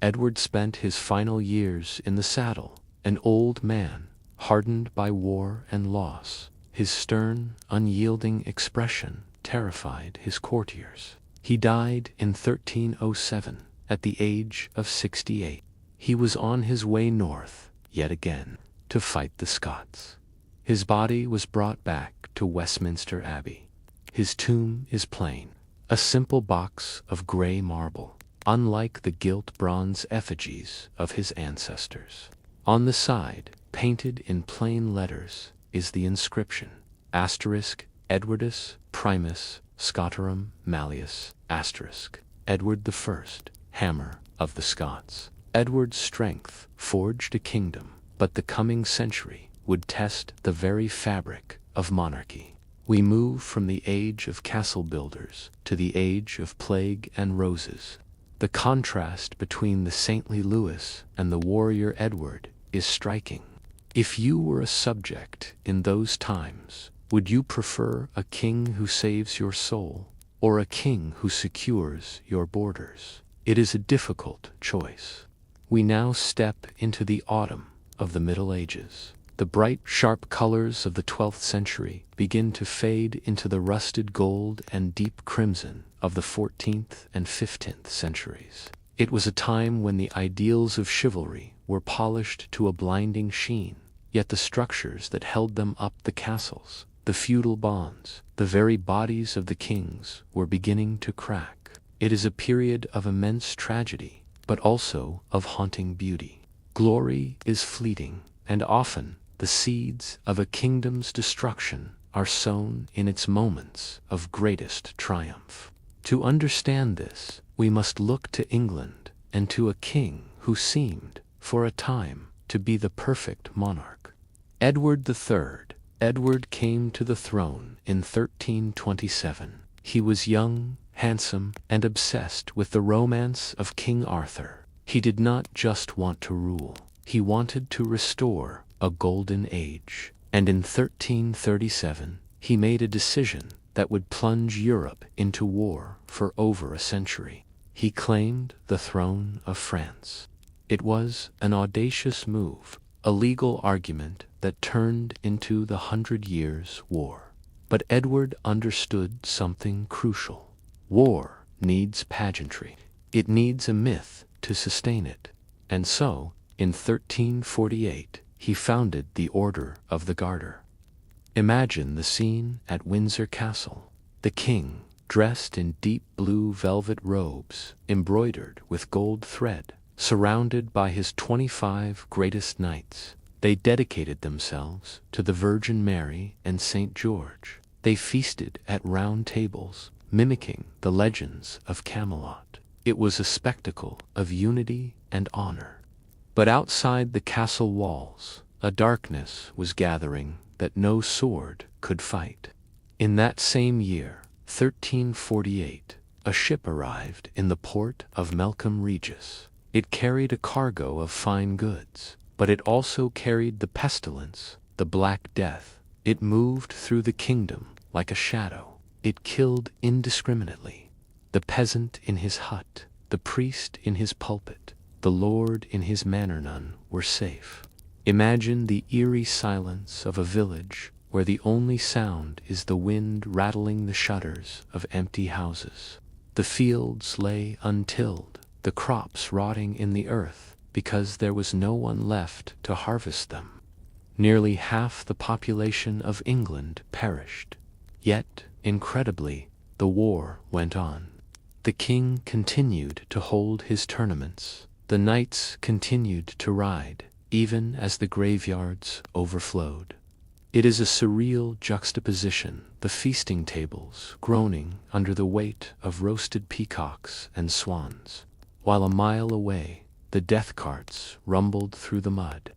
Edward spent his final years in the saddle, an old man, hardened by war and loss. His stern, unyielding expression terrified his courtiers. He died in 1307, at the age of 68. He was on his way north, yet again, to fight the Scots. His body was brought back to Westminster Abbey. His tomb is plain, a simple box of grey marble, unlike the gilt bronze effigies of his ancestors. On the side, painted in plain letters, is the inscription, Edwardus Primus Scotorum Malleus, Edward I, Hammer of the Scots. Edward's strength forged a kingdom, but the coming century would test the very fabric of monarchy. We move from the age of castle builders to the age of plague and roses. The contrast between the saintly Louis and the warrior Edward is striking. If you were a subject in those times, would you prefer a king who saves your soul, or a king who secures your borders? It is a difficult choice. We now step into the autumn of the Middle Ages. The bright, sharp colors of the 12th century begin to fade into the rusted gold and deep crimson of the 14th and 15th centuries. It was a time when the ideals of chivalry were polished to a blinding sheen, yet the structures that held them up, the castles, the feudal bonds, the very bodies of the kings, were beginning to crack. It is a period of immense tragedy, but also of haunting beauty. Glory is fleeting, and often the seeds of a kingdom's destruction are sown in its moments of greatest triumph. To understand this, we must look to England and to a king who seemed, for a time, to be the perfect monarch. Edward III. Edward came to the throne in 1327. He was young, handsome, and obsessed with the romance of King Arthur. He did not just want to rule, he wanted to restore a golden age. And in 1337, he made a decision that would plunge Europe into war for over a century. He claimed the throne of France. It was an audacious move, a legal argument that turned into the 100 Years' War. But Edward understood something crucial. War needs pageantry. It needs a myth to sustain it. And so, in 1348, he founded the Order of the Garter. Imagine the scene at Windsor Castle. The king, dressed in deep blue velvet robes, embroidered with gold thread, surrounded by his 25 greatest knights. They dedicated themselves to the Virgin Mary and St. George. They feasted at round tables, mimicking the legends of Camelot. It was a spectacle of unity and honor. But outside the castle walls, a darkness was gathering that no sword could fight. In that same year, 1348, a ship arrived in the port of Melcombe Regis. It carried a cargo of fine goods, but it also carried the pestilence, the Black Death. It moved through the kingdom like a shadow. It killed indiscriminately. The peasant in his hut, the priest in his pulpit, the lord in his manor, none were safe. Imagine the eerie silence of a village where the only sound is the wind rattling the shutters of empty houses. The fields lay untilled, the crops rotting in the earth because there was no one left to harvest them. Nearly half the population of England perished. Yet, incredibly, the war went on. The king continued to hold his tournaments. The knights continued to ride, even as the graveyards overflowed. It is a surreal juxtaposition, the feasting tables groaning under the weight of roasted peacocks and swans, while a mile away the death carts rumbled through the mud.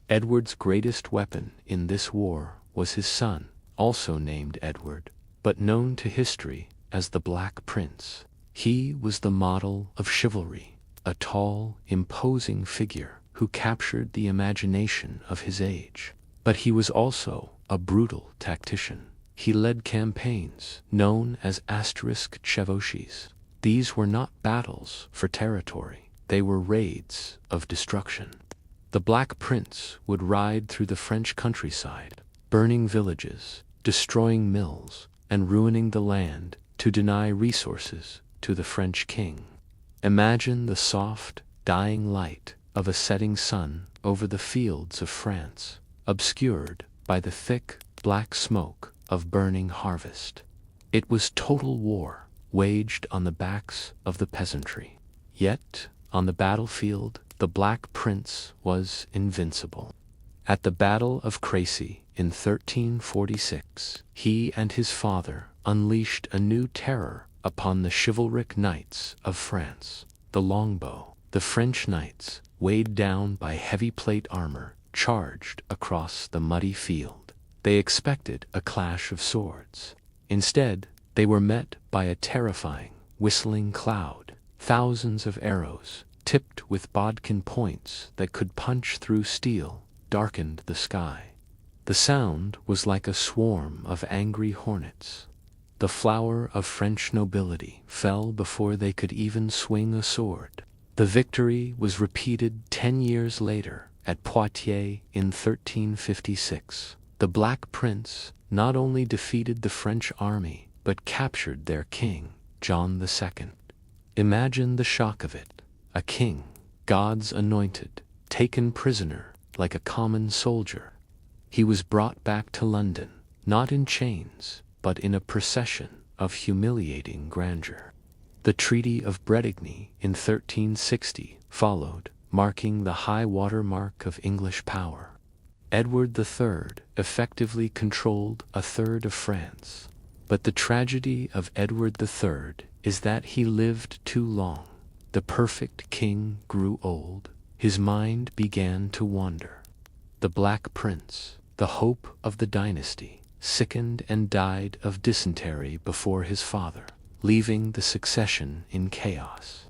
Edward's greatest weapon in this war was his son, also named Edward, but known to history as the Black Prince. He was the model of chivalry, a tall, imposing figure who captured the imagination of his age. But he was also a brutal tactician. He led campaigns known as chevauchés. These were not battles for territory, they were raids of destruction. The Black Prince would ride through the French countryside, burning villages, destroying mills, and ruining the land to deny resources to the French king. Imagine the soft, dying light of a setting sun over the fields of France, obscured by the thick, black smoke of burning harvest. It was total war, waged on the backs of the peasantry. Yet, on the battlefield, the Black Prince was invincible. At the Battle of Crécy in 1346, he and his father unleashed a new terror upon the chivalric knights of France. The longbow, the French knights, weighed down by heavy plate armor, charged across the muddy field. They expected a clash of swords. Instead, they were met by a terrifying, whistling cloud. Thousands of arrows, tipped with bodkin points that could punch through steel, darkened the sky. The sound was like a swarm of angry hornets. The flower of French nobility fell before they could even swing a sword. The victory was repeated 10 years later at Poitiers in 1356. The Black Prince not only defeated the French army, but captured their king, John II. Imagine the shock of it. A king, God's anointed, taken prisoner like a common soldier. He was brought back to London, not in chains, but in a procession of humiliating grandeur. The Treaty of Bretigny in 1360 followed, marking the high water mark of English power. Edward III effectively controlled a third of France. But the tragedy of Edward III is that he lived too long. The perfect king grew old. His mind began to wander. The Black Prince, the hope of the dynasty, sickened and died of dysentery before his father, leaving the succession in chaos.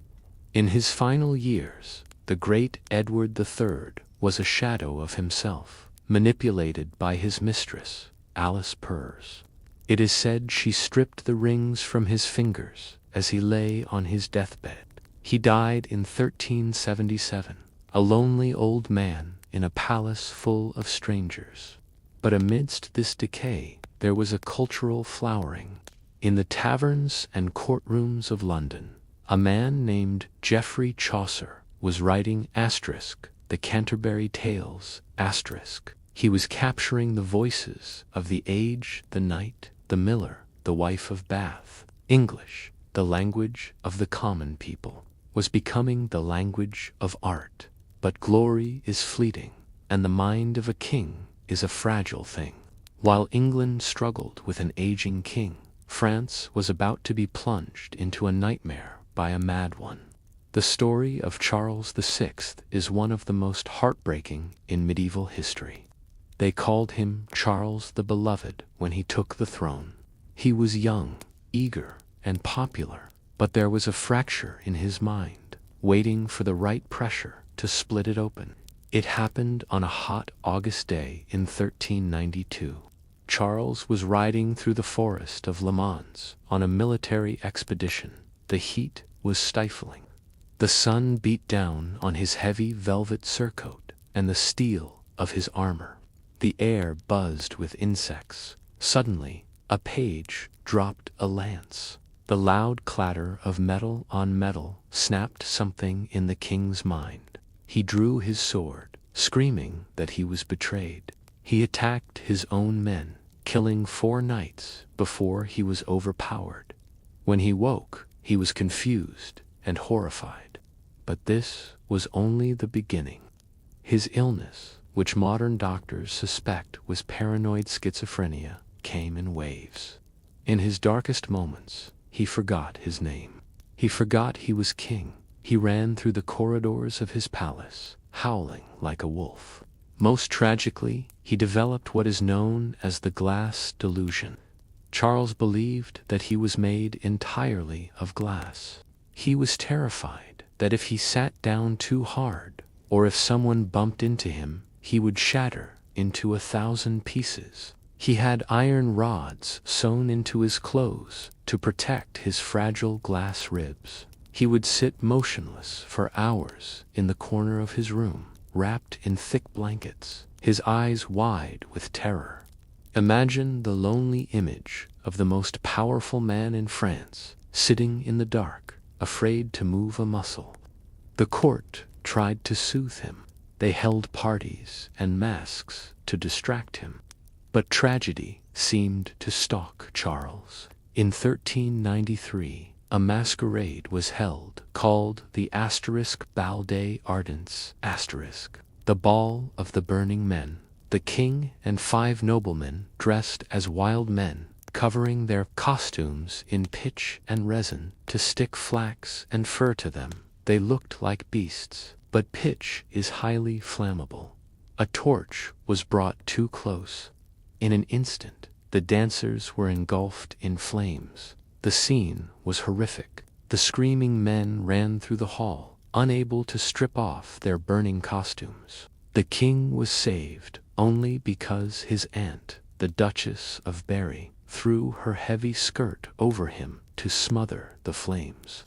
In his final years, the great Edward III was a shadow of himself, manipulated by his mistress, Alice Pers. It is said she stripped the rings from his fingers as he lay on his deathbed. He died in 1377, a lonely old man in a palace full of strangers. But amidst this decay, there was a cultural flowering. In the taverns and courtrooms of London, a man named Geoffrey Chaucer was writing the Canterbury Tales. He was capturing the voices of the age, the knight, the miller, the wife of Bath. English, the language of the common people, was becoming the language of art. But glory is fleeting, and the mind of a king is a fragile thing. While England struggled with an aging king, France was about to be plunged into a nightmare by a mad one. The story of Charles VI is one of the most heartbreaking in medieval history. They called him Charles the Beloved when he took the throne. He was young, eager, and popular, but there was a fracture in his mind, waiting for the right pressure to split it open. It happened on a hot August day in 1392. Charles was riding through the forest of Le Mans on a military expedition. The heat was stifling. The sun beat down on his heavy velvet surcoat and the steel of his armor. The air buzzed with insects. Suddenly, a page dropped a lance. The loud clatter of metal on metal snapped something in the king's mind. He drew his sword, screaming that he was betrayed. He attacked his own men, killing 4 knights before he was overpowered. When he woke, he was confused and horrified. But this was only the beginning. His illness, which modern doctors suspect was paranoid schizophrenia, came in waves. In his darkest moments, he forgot his name. He forgot he was king. He ran through the corridors of his palace, howling like a wolf. Most tragically, he developed what is known as the glass delusion. Charles believed that he was made entirely of glass. He was terrified that if he sat down too hard, or if someone bumped into him, he would shatter into 1,000 pieces. He had iron rods sewn into his clothes to protect his fragile glass ribs. He would sit motionless for hours in the corner of his room, wrapped in thick blankets, his eyes wide with terror. Imagine the lonely image of the most powerful man in France, sitting in the dark, afraid to move a muscle. The court tried to soothe him. They held parties and masks to distract him. But tragedy seemed to stalk Charles. In 1393, a masquerade was held called the Bal des Ardents, the Ball of the Burning Men. The king and 5 noblemen dressed as wild men, covering their costumes in pitch and resin to stick flax and fur to them. They looked like beasts, but pitch is highly flammable. A torch was brought too close. In an instant, the dancers were engulfed in flames. The scene was horrific. The screaming men ran through the hall, unable to strip off their burning costumes. The king was saved only because his aunt, the Duchess of Berry, threw her heavy skirt over him to smother the flames.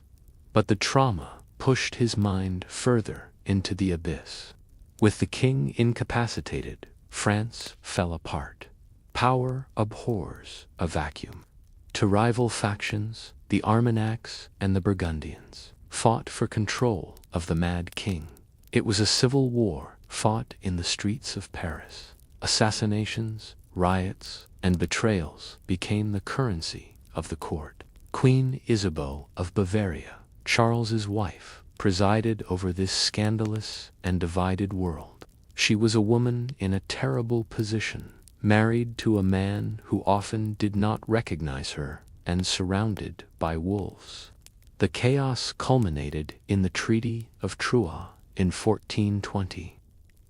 But the trauma pushed his mind further into the abyss. With the king incapacitated, France fell apart. Power abhors a vacuum. To rival factions, the Armagnacs and the Burgundians fought for control of the Mad King. It was a civil war fought in the streets of Paris. Assassinations, riots, and betrayals became the currency of the court. Queen Isabeau of Bavaria, Charles's wife, presided over this scandalous and divided world. She was a woman in a terrible position, married to a man who often did not recognize her and surrounded by wolves. The chaos culminated in the Treaty of Troyes in 1420.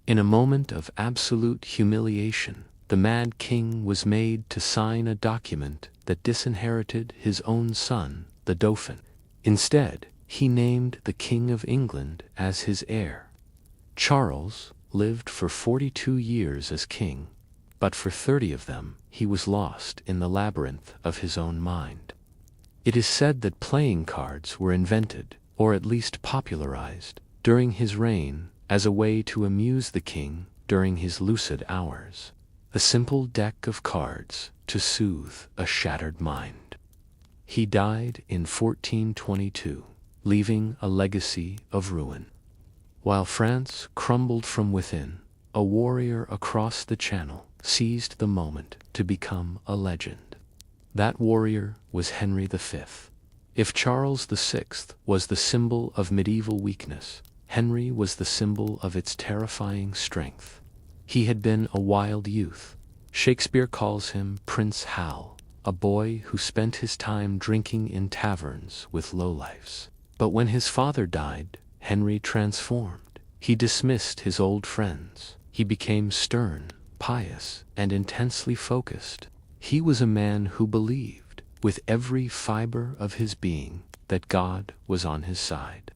In a moment of absolute humiliation, the Mad King was made to sign a document that disinherited his own son, the Dauphin. Instead, he named the King of England as his heir. Charles lived for 42 years as king, but for 30 of them he was lost in the labyrinth of his own mind. It is said that playing cards were invented, or at least popularized, during his reign as a way to amuse the king during his lucid hours. A simple deck of cards to soothe a shattered mind. He died in 1422, leaving a legacy of ruin. While France crumbled from within, a warrior across the Channel seized the moment to become a legend. That warrior was Henry V. If Charles VI was the symbol of medieval weakness, Henry was the symbol of its terrifying strength. He had been a wild youth. Shakespeare calls him Prince Hal, a boy who spent his time drinking in taverns with lowlifes. But when his father died, Henry transformed. He dismissed his old friends. He became stern, pious, and intensely focused. He was a man who believed, with every fiber of his being, that God was on his side.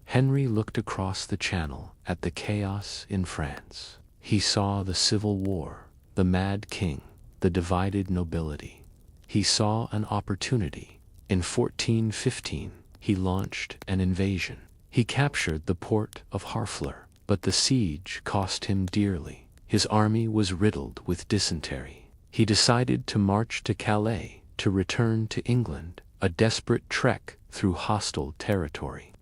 Henry looked across the Channel at the chaos in France. He saw the civil war, the Mad King, the divided nobility. He saw an opportunity. In 1415, he launched an invasion. He captured the port of Harfleur, but the siege cost him dearly. His army was riddled with dysentery. He decided to march to Calais to return to England, a desperate trek through hostile territory.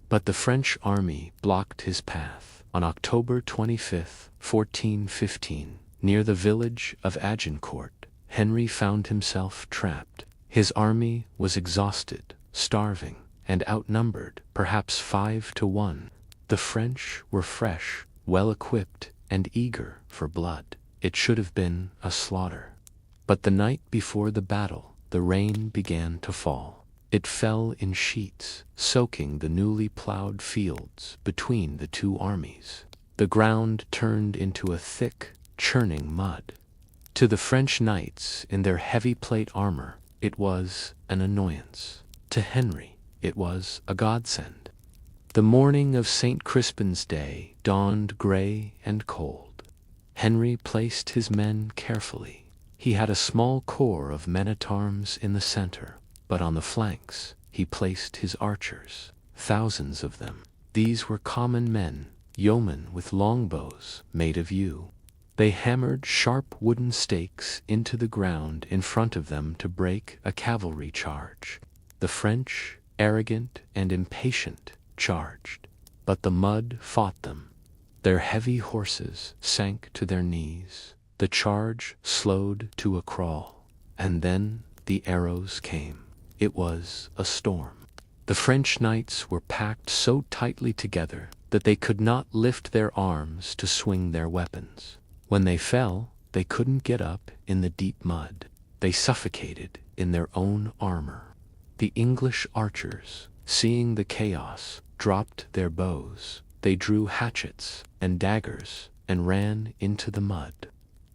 But the French army blocked his path. On October 25, 1415, near the village of Agincourt, Henry found himself trapped. His army was exhausted, starving, and outnumbered, perhaps 5 to 1. The French were fresh, well-equipped, and eager for blood. It should have been a slaughter. But the night before the battle, the rain began to fall. It fell in sheets, soaking the newly plowed fields between the two armies. The ground turned into a thick, churning mud. To the French knights in their heavy plate armor, it was an annoyance. To Henry, it was a godsend. The morning of St. Crispin's Day dawned gray and cold. Henry placed his men carefully. He had a small corps of men-at-arms in the center, but on the flanks he placed his archers, thousands of them. These were common men, yeomen with longbows made of yew. They hammered sharp wooden stakes into the ground in front of them to break a cavalry charge. The French, arrogant and impatient, charged, but the mud fought them. Their heavy horses sank to their knees. The charge slowed to a crawl, and then the arrows came. It was a storm. The French knights were packed so tightly together that they could not lift their arms to swing their weapons. When they fell, they couldn't get up in the deep mud. They suffocated in their own armor. The English archers, seeing the chaos, dropped their bows. They drew hatchets and daggers and ran into the mud.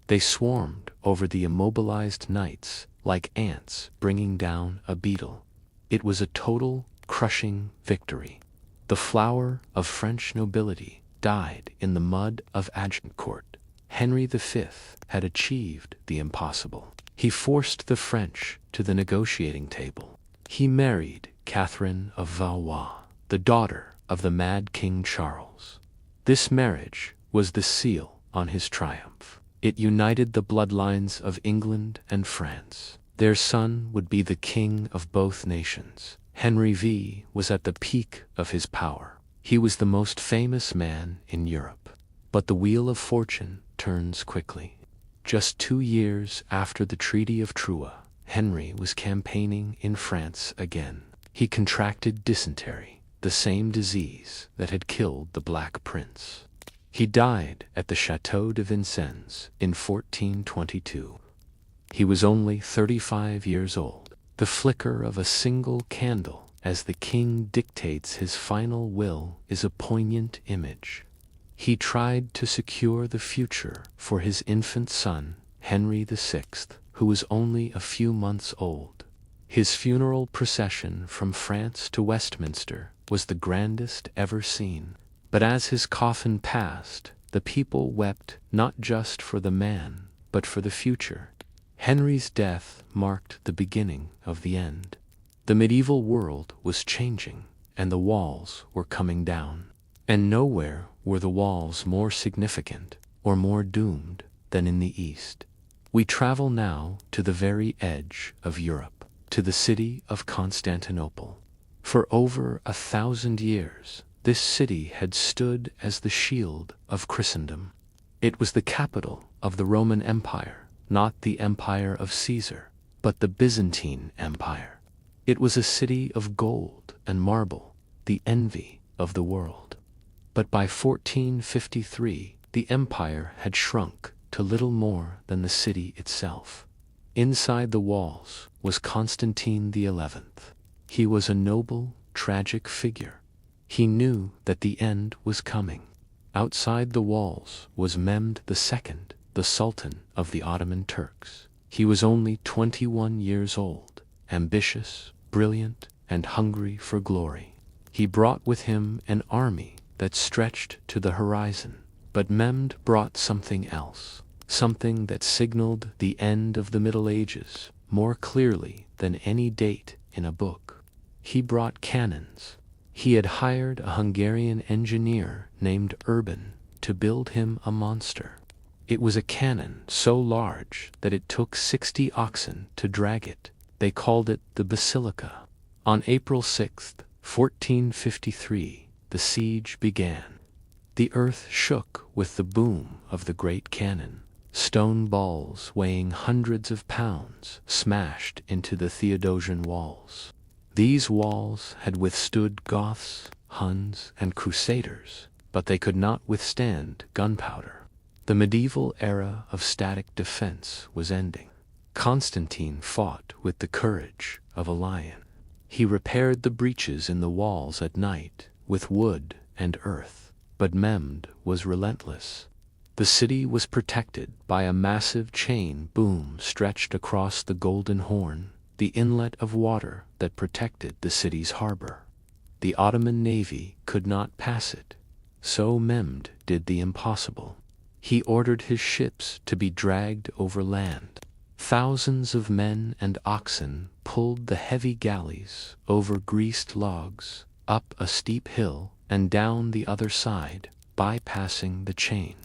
They swarmed over the immobilized knights like ants bringing down a beetle. It was a total, crushing victory. The flower of French nobility died in the mud of Agincourt. Henry V had achieved the impossible. He forced the French to the negotiating table. He married Catherine of Valois, the daughter of the mad King Charles. This marriage was the seal on his triumph. It united the bloodlines of England and France. Their son would be the king of both nations. Henry V was at the peak of his power. He was the most famous man in Europe. But the wheel of fortune turns quickly. Just 2 years after the Treaty of Troyes, Henry was campaigning in France again. He contracted dysentery, the same disease that had killed the Black Prince. He died at the Château de Vincennes in 1422. He was only 35 years old. The flicker of a single candle as the king dictates his final will is a poignant image. He tried to secure the future for his infant son, Henry VI, who was only a few months old. His funeral procession from France to Westminster was the grandest ever seen. But as his coffin passed, the people wept not just for the man, but for the future. Henry's death marked the beginning of the end. The medieval world was changing, and the walls were coming down. And nowhere were the walls more significant or more doomed than in the East. We travel now to the very edge of Europe, to the city of Constantinople. For over 1,000 years, this city had stood as the shield of Christendom. It was the capital of the Roman Empire, not the empire of Caesar, but the Byzantine Empire. It was a city of gold and marble, the envy of the world. But by 1453, the empire had shrunk to little more than the city itself. Inside the walls was Constantine XI. He was a noble, tragic figure. He knew that the end was coming. Outside the walls was Mehmed II, the Sultan of the Ottoman Turks. He was only 21 years old, ambitious, brilliant, and hungry for glory. He brought with him an army that stretched to the horizon. But Mehmed brought something else, something that signaled the end of the Middle Ages more clearly than any date in a book. He brought cannons. He had hired a Hungarian engineer named Urban to build him a monster. It was a cannon so large that it took 60 oxen to drag it. They called it the Basilica. On April 6, 1453, the siege began. The earth shook with the boom of the great cannon. Stone balls weighing hundreds of pounds smashed into the Theodosian walls. These walls had withstood Goths, Huns, and Crusaders, but they could not withstand gunpowder. The medieval era of static defense was ending. Constantine fought with the courage of a lion. He repaired the breaches in the walls at night with wood and earth, but Mehmed was relentless. The city was protected by a massive chain boom stretched across the Golden Horn, the inlet of water that protected the city's harbor. The Ottoman navy could not pass it, so Mehmed did the impossible. He ordered his ships to be dragged over land. Thousands of men and oxen pulled the heavy galleys over greased logs, up a steep hill, and down the other side, bypassing the chain.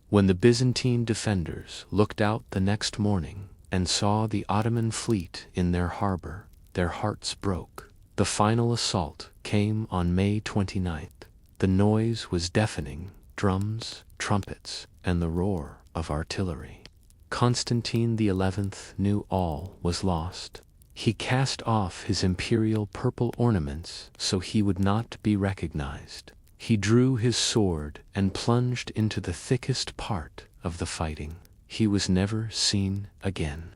When the Byzantine defenders looked out the next morning and saw the Ottoman fleet in their harbor, their hearts broke. The final assault came on May 29th. The noise was deafening: drums, trumpets, and the roar of artillery. Constantine XI knew all was lost. He cast off his imperial purple ornaments so he would not be recognized. He drew his sword and plunged into the thickest part of the fighting. He was never seen again.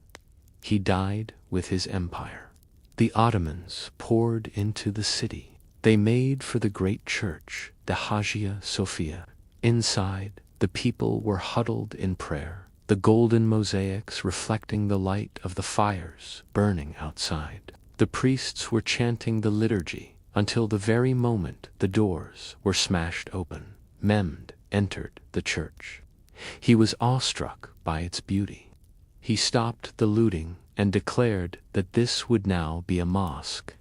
He died with his empire. The Ottomans poured into the city. They made for the great church, the Hagia Sophia. Inside, the people were huddled in prayer, the golden mosaics reflecting the light of the fires burning outside. The priests were chanting the liturgy until the very moment the doors were smashed open. Mehmed entered the church. He was awestruck by its beauty. He stopped the looting and declared that this would now be a mosque.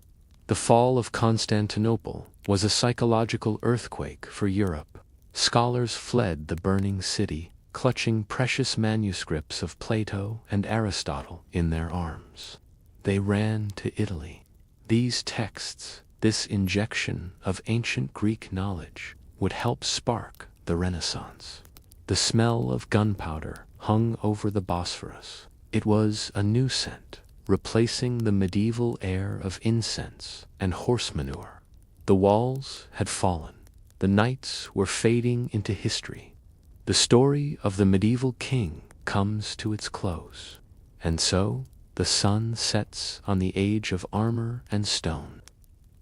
The fall of Constantinople was a psychological earthquake for Europe. Scholars fled the burning city, clutching precious manuscripts of Plato and Aristotle in their arms. They ran to Italy. These texts, this injection of ancient Greek knowledge, would help spark the Renaissance. The smell of gunpowder hung over the Bosphorus. It was a new scent, replacing the medieval air of incense and horse manure. The walls had fallen. The knights were fading into history. The story of the medieval king comes to its close. And so, the sun sets on the age of armor and stone.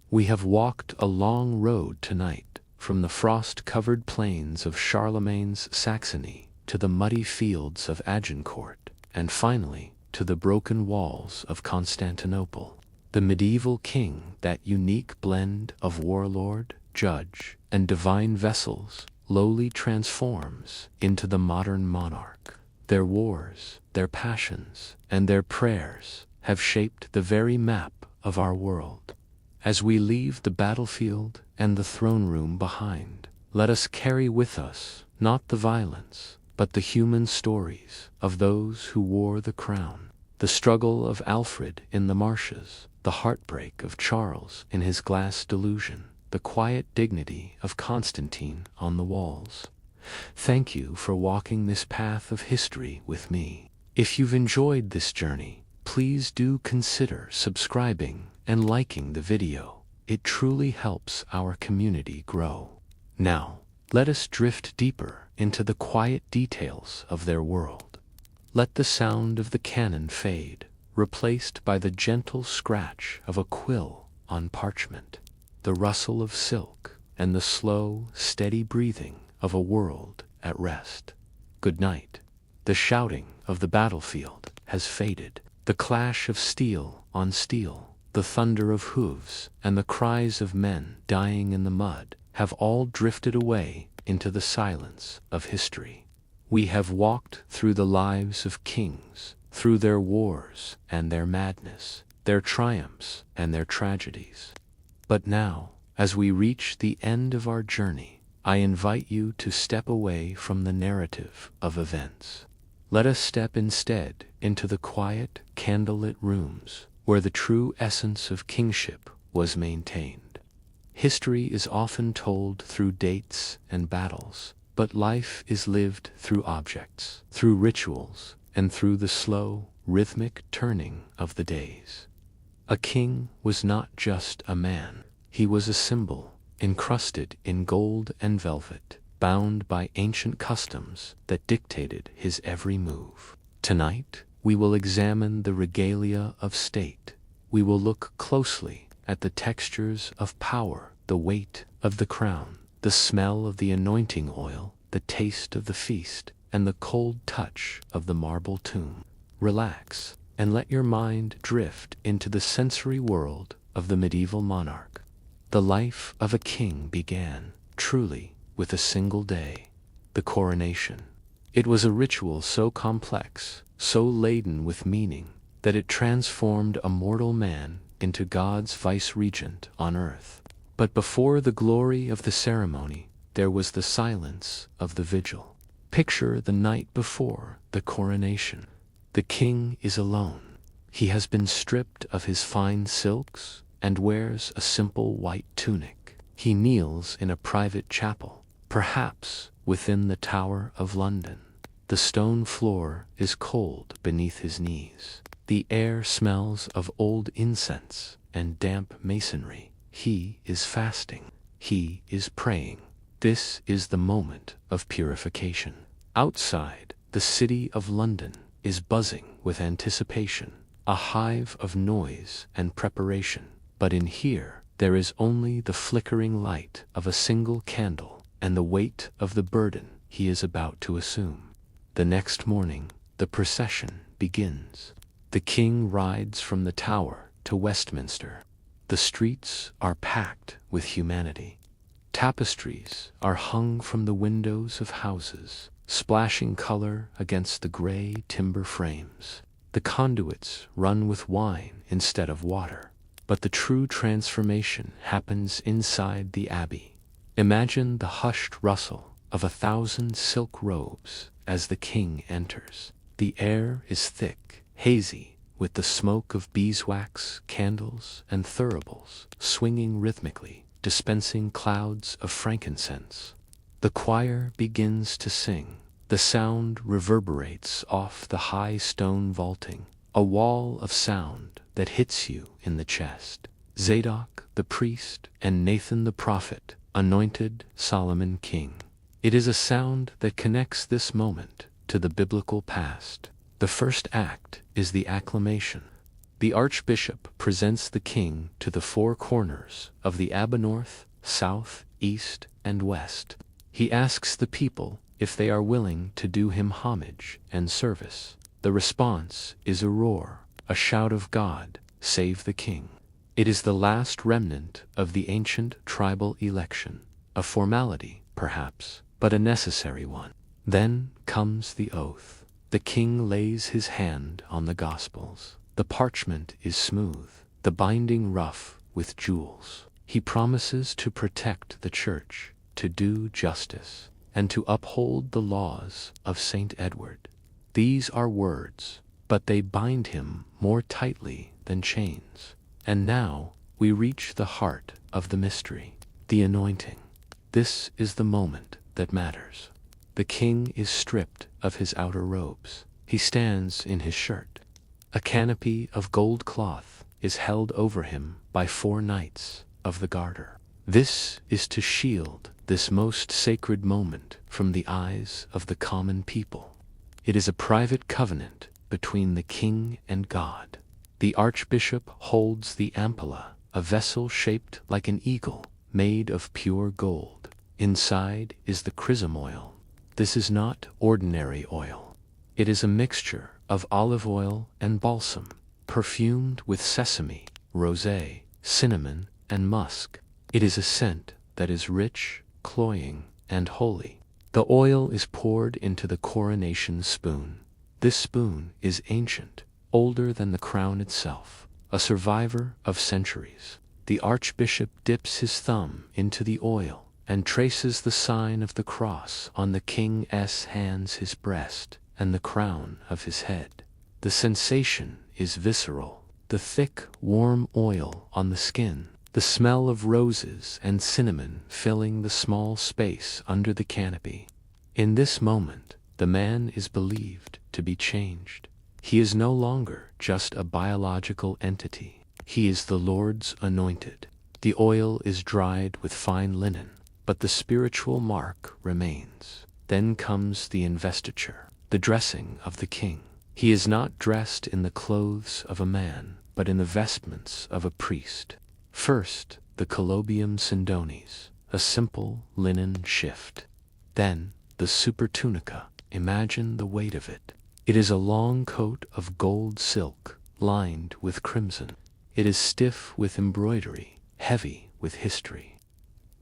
We have walked a long road tonight, from the frost-covered plains of Charlemagne's Saxony to the muddy fields of Agincourt, and finally to the broken walls of Constantinople. The medieval king, that unique blend of warlord, judge, and divine vessels, lowly transforms into the modern monarch. Their wars, their passions, and their prayers have shaped the very map of our world. As we leave the battlefield and the throne room behind, let us carry with us not the violence, but the human stories of those who wore the crown. The struggle of Alfred in the marshes, the heartbreak of Charles in his glass delusion, the quiet dignity of Constantine on the walls. Thank you for walking this path of history with me. If you've enjoyed this journey, please do consider subscribing and liking the video. It truly helps our community grow. Now, let us drift deeper into the quiet details of their world. Let the sound of the cannon fade, replaced by the gentle scratch of a quill on parchment, the rustle of silk, and the slow, steady breathing of a world at rest. Good night. The shouting of the battlefield has faded. The clash of steel on steel, the thunder of hooves, and the cries of men dying in the mud have all drifted away into the silence of history. We have walked through the lives of kings, through their wars and their madness, their triumphs and their tragedies. But now, as we reach the end of our journey, I invite you to step away from the narrative of events. Let us step instead into the quiet, candlelit rooms where the true essence of kingship was maintained. History is often told through dates and battles, but life is lived through objects, through rituals, and through the slow, rhythmic turning of the days. A king was not just a man. He was a symbol, encrusted in gold and velvet, bound by ancient customs that dictated his every move. Tonight, we will examine the regalia of state. We will look closely at the textures of power, the weight of the crown, the smell of the anointing oil, the taste of the feast, and the cold touch of the marble tomb. Relax and let your mind drift into the sensory world of the medieval monarch. The life of a king began, truly, with a single day: the coronation. It was a ritual so complex, so laden with meaning, that it transformed a mortal man into God's vice-regent on earth. But before the glory of the ceremony, there was the silence of the vigil. Picture the night before the coronation. The king is alone. He has been stripped of his fine silks and wears a simple white tunic. He kneels in a private chapel, perhaps within the Tower of London. The stone floor is cold beneath his knees. The air smells of old incense and damp masonry. He is fasting. He is praying. This is the moment of purification. Outside, the city of London is buzzing with anticipation, a hive of noise and preparation. But in here, there is only the flickering light of a single candle and the weight of the burden he is about to assume. The next morning, the procession begins. The king rides from the Tower to Westminster. The streets are packed with humanity. Tapestries are hung from the windows of houses, splashing color against the gray timber frames. The conduits run with wine instead of water. But the true transformation happens inside the abbey. Imagine the hushed rustle of 1,000 silk robes as the king enters. The air is thick, hazy, with the smoke of beeswax, candles, and thuribles swinging rhythmically, dispensing clouds of frankincense. The choir begins to sing. The sound reverberates off the high stone vaulting, a wall of sound that hits you in the chest. Zadok the priest and Nathan the prophet anointed Solomon king. It is a sound that connects this moment to the biblical past. The first act is the acclamation. The archbishop presents the king to the four corners of the abbey north, south, east, and west. He asks the people if they are willing to do him homage and service. The response is a roar, a shout of God, save the king. It is the last remnant of the ancient tribal election, a formality, perhaps, but a necessary one. Then comes the oath. The king lays his hand on the Gospels. The parchment is smooth, the binding rough with jewels. He promises to protect the church, to do justice, and to uphold the laws of St. Edward. These are words, but they bind him more tightly than chains. And now we reach the heart of the mystery, the anointing. This is the moment that matters. The king is stripped of his outer robes. He stands in his shirt. A canopy of gold cloth is held over him by 4 knights of the Garter. This is to shield this most sacred moment from the eyes of the common people. It is a private covenant between the king and God. The archbishop holds the ampulla, a vessel shaped like an eagle, made of pure gold. Inside is the chrism oil. This is not ordinary oil. It is a mixture of olive oil and balsam, perfumed with sesame, rosé, cinnamon, and musk. It is a scent that is rich, cloying, and holy. The oil is poured into the coronation spoon. This spoon is ancient, older than the crown itself, a survivor of centuries. The archbishop dips his thumb into the oil and traces the sign of the cross on the king's hands, his breast, and the crown of his head. The sensation is visceral. The thick, warm oil on the skin, the smell of roses and cinnamon filling the small space under the canopy. In this moment, the man is believed to be changed. He is no longer just a biological entity. He is the Lord's anointed. The oil is dried with fine linen, but the spiritual mark remains. Then comes the investiture, the dressing of the king. He is not dressed in the clothes of a man, but in the vestments of a priest. First, the colobium cindonis, a simple linen shift. Then, the supertunica. Imagine the weight of it. It is a long coat of gold silk, lined with crimson. It is stiff with embroidery, heavy with history.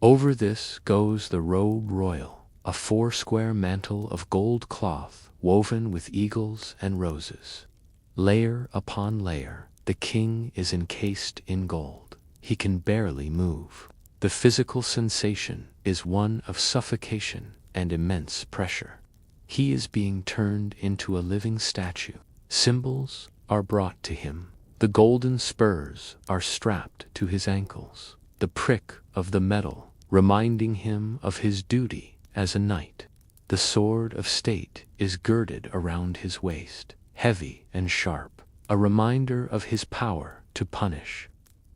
Over this goes the robe royal, a 4-square mantle of gold cloth woven with eagles and roses. Layer upon layer, the king is encased in gold. He can barely move. The physical sensation is one of suffocation and immense pressure. He is being turned into a living statue. Symbols, are brought to him. The golden spurs are strapped to his ankles, the prick of the metal reminding him of his duty as a knight. The sword of state is girded around his waist, heavy and sharp, a reminder of his power to punish.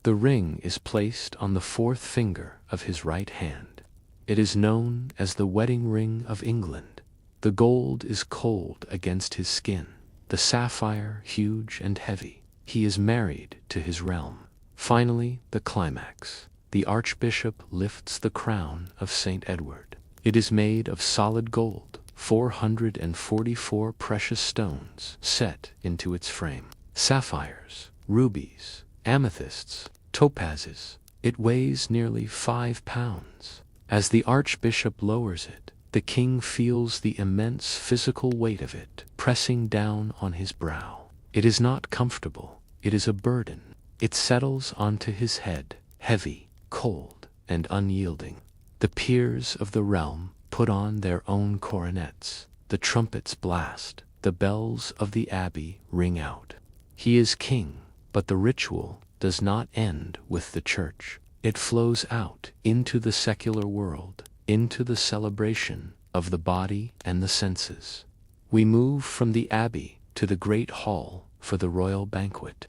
The ring is placed on the fourth finger of his right hand. It is known as the wedding ring of England. The gold is cold against his skin, the sapphire huge and heavy. He is married to his realm. Finally, the climax. The archbishop lifts the crown of St. Edward. It is made of solid gold, 444 precious stones set into its frame. Sapphires, rubies, amethysts, topazes. It weighs nearly 5 pounds. As the archbishop lowers it, the king feels the immense physical weight of it pressing down on his brow. It is not comfortable, it is a burden. It settles onto his head, heavy, cold, and unyielding. The peers of the realm put on their own coronets. The trumpets blast, the bells of the abbey ring out. He is king, but the ritual does not end with the church. It flows out into the secular world, into the celebration of the body and the senses. We move from the abbey to the great hall for the royal banquet.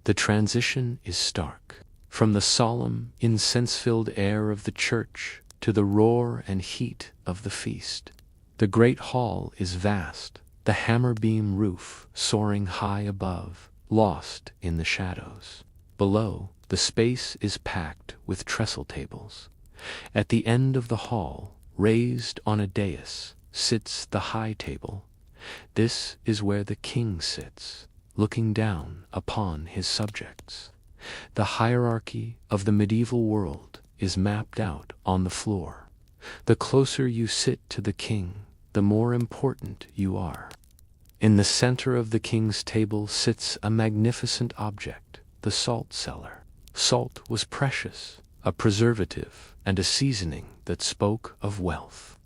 The transition is stark. From the solemn, incense-filled air of the church to the roar and heat of the feast. The great hall is vast, the hammer-beam roof soaring high above, lost in the shadows. Below, the space is packed with trestle tables. At the end of the hall, raised on a dais, sits the high table. This is where the king sits, looking down upon his subjects. The hierarchy of the medieval world is mapped out on the floor. The closer you sit to the king, the more important you are. In the center of the king's table sits a magnificent object, the salt cellar. Salt was precious, a preservative and a seasoning that spoke of wealth.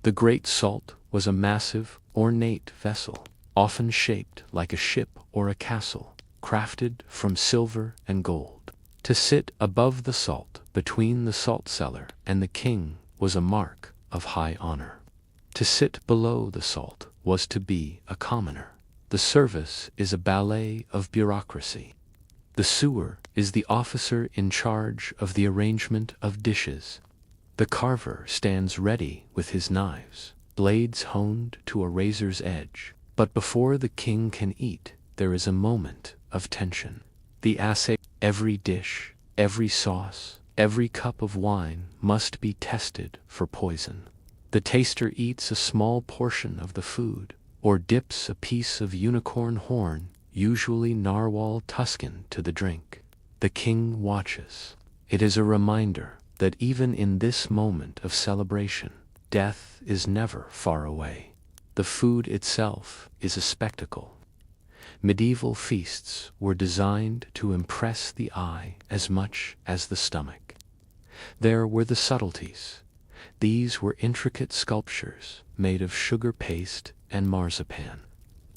The great salt was a massive, ornate vessel, often shaped like a ship or a castle, crafted from silver and gold. To sit above the salt, between the salt cellar and the king, was a mark of high honor. To sit below the salt was to be a commoner. The service is a ballet of bureaucracy. The sewer is the officer in charge of the arrangement of dishes. The carver stands ready with his knives, blades honed to a razor's edge. But before the king can eat, there is a moment of tension. The assay, every dish, every sauce, every cup of wine must be tested for poison. The taster eats a small portion of the food, or dips a piece of unicorn horn, usually narwhal Tuscan, to the drink. The king watches. It is a reminder that even in this moment of celebration, death is never far away. The food itself is a spectacle. Medieval feasts were designed to impress the eye as much as the stomach. There were the subtleties. These were intricate sculptures made of sugar paste and marzipan.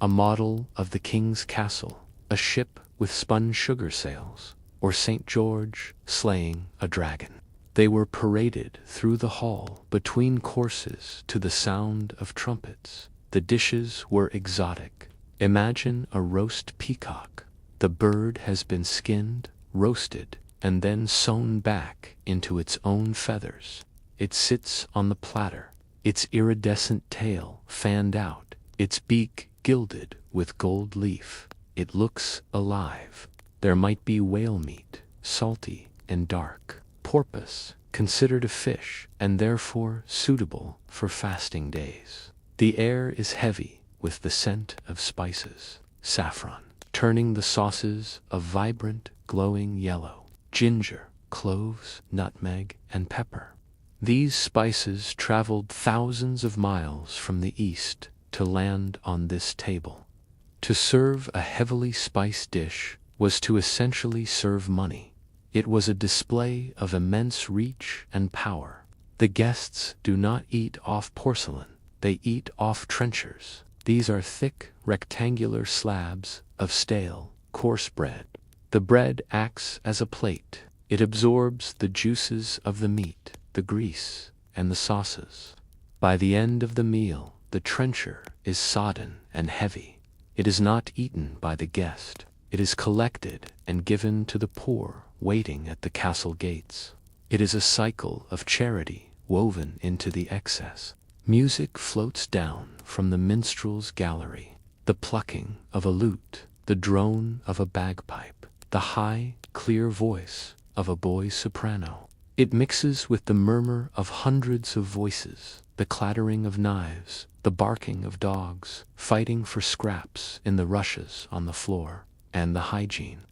A model of the king's castle, a ship with spun sugar sails, or St. George slaying a dragon. They were paraded through the hall between courses to the sound of trumpets. The dishes were exotic. Imagine a roast peacock. The bird has been skinned, roasted, and then sewn back into its own feathers. It sits on the platter, its iridescent tail fanned out, its beak gilded with gold leaf. It looks alive. There might be whale meat, salty and dark. Porpoise, considered a fish, and therefore suitable for fasting days. The air is heavy with the scent of spices, saffron, turning the sauces a vibrant, glowing yellow, ginger, cloves, nutmeg, and pepper. These spices traveled thousands of miles from the east to land on this table. To serve a heavily spiced dish was to essentially serve money. It was a display of immense reach and power. The guests do not eat off porcelain, they eat off trenchers. These are thick, rectangular slabs of stale, coarse bread. The bread acts as a plate. It absorbs the juices of the meat, the grease, and the sauces. By the end of the meal, the trencher is sodden and heavy. It is not eaten by the guest. It is collected and given to the poor waiting at the castle gates. It is a cycle of charity woven into the excess. Music floats down from the minstrel's gallery. The plucking of a lute, the drone of a bagpipe, the high, clear voice of a boy soprano. It mixes with the murmur of hundreds of voices, the clattering of knives, the barking of dogs, fighting for scraps in the rushes on the floor, and the hygiene.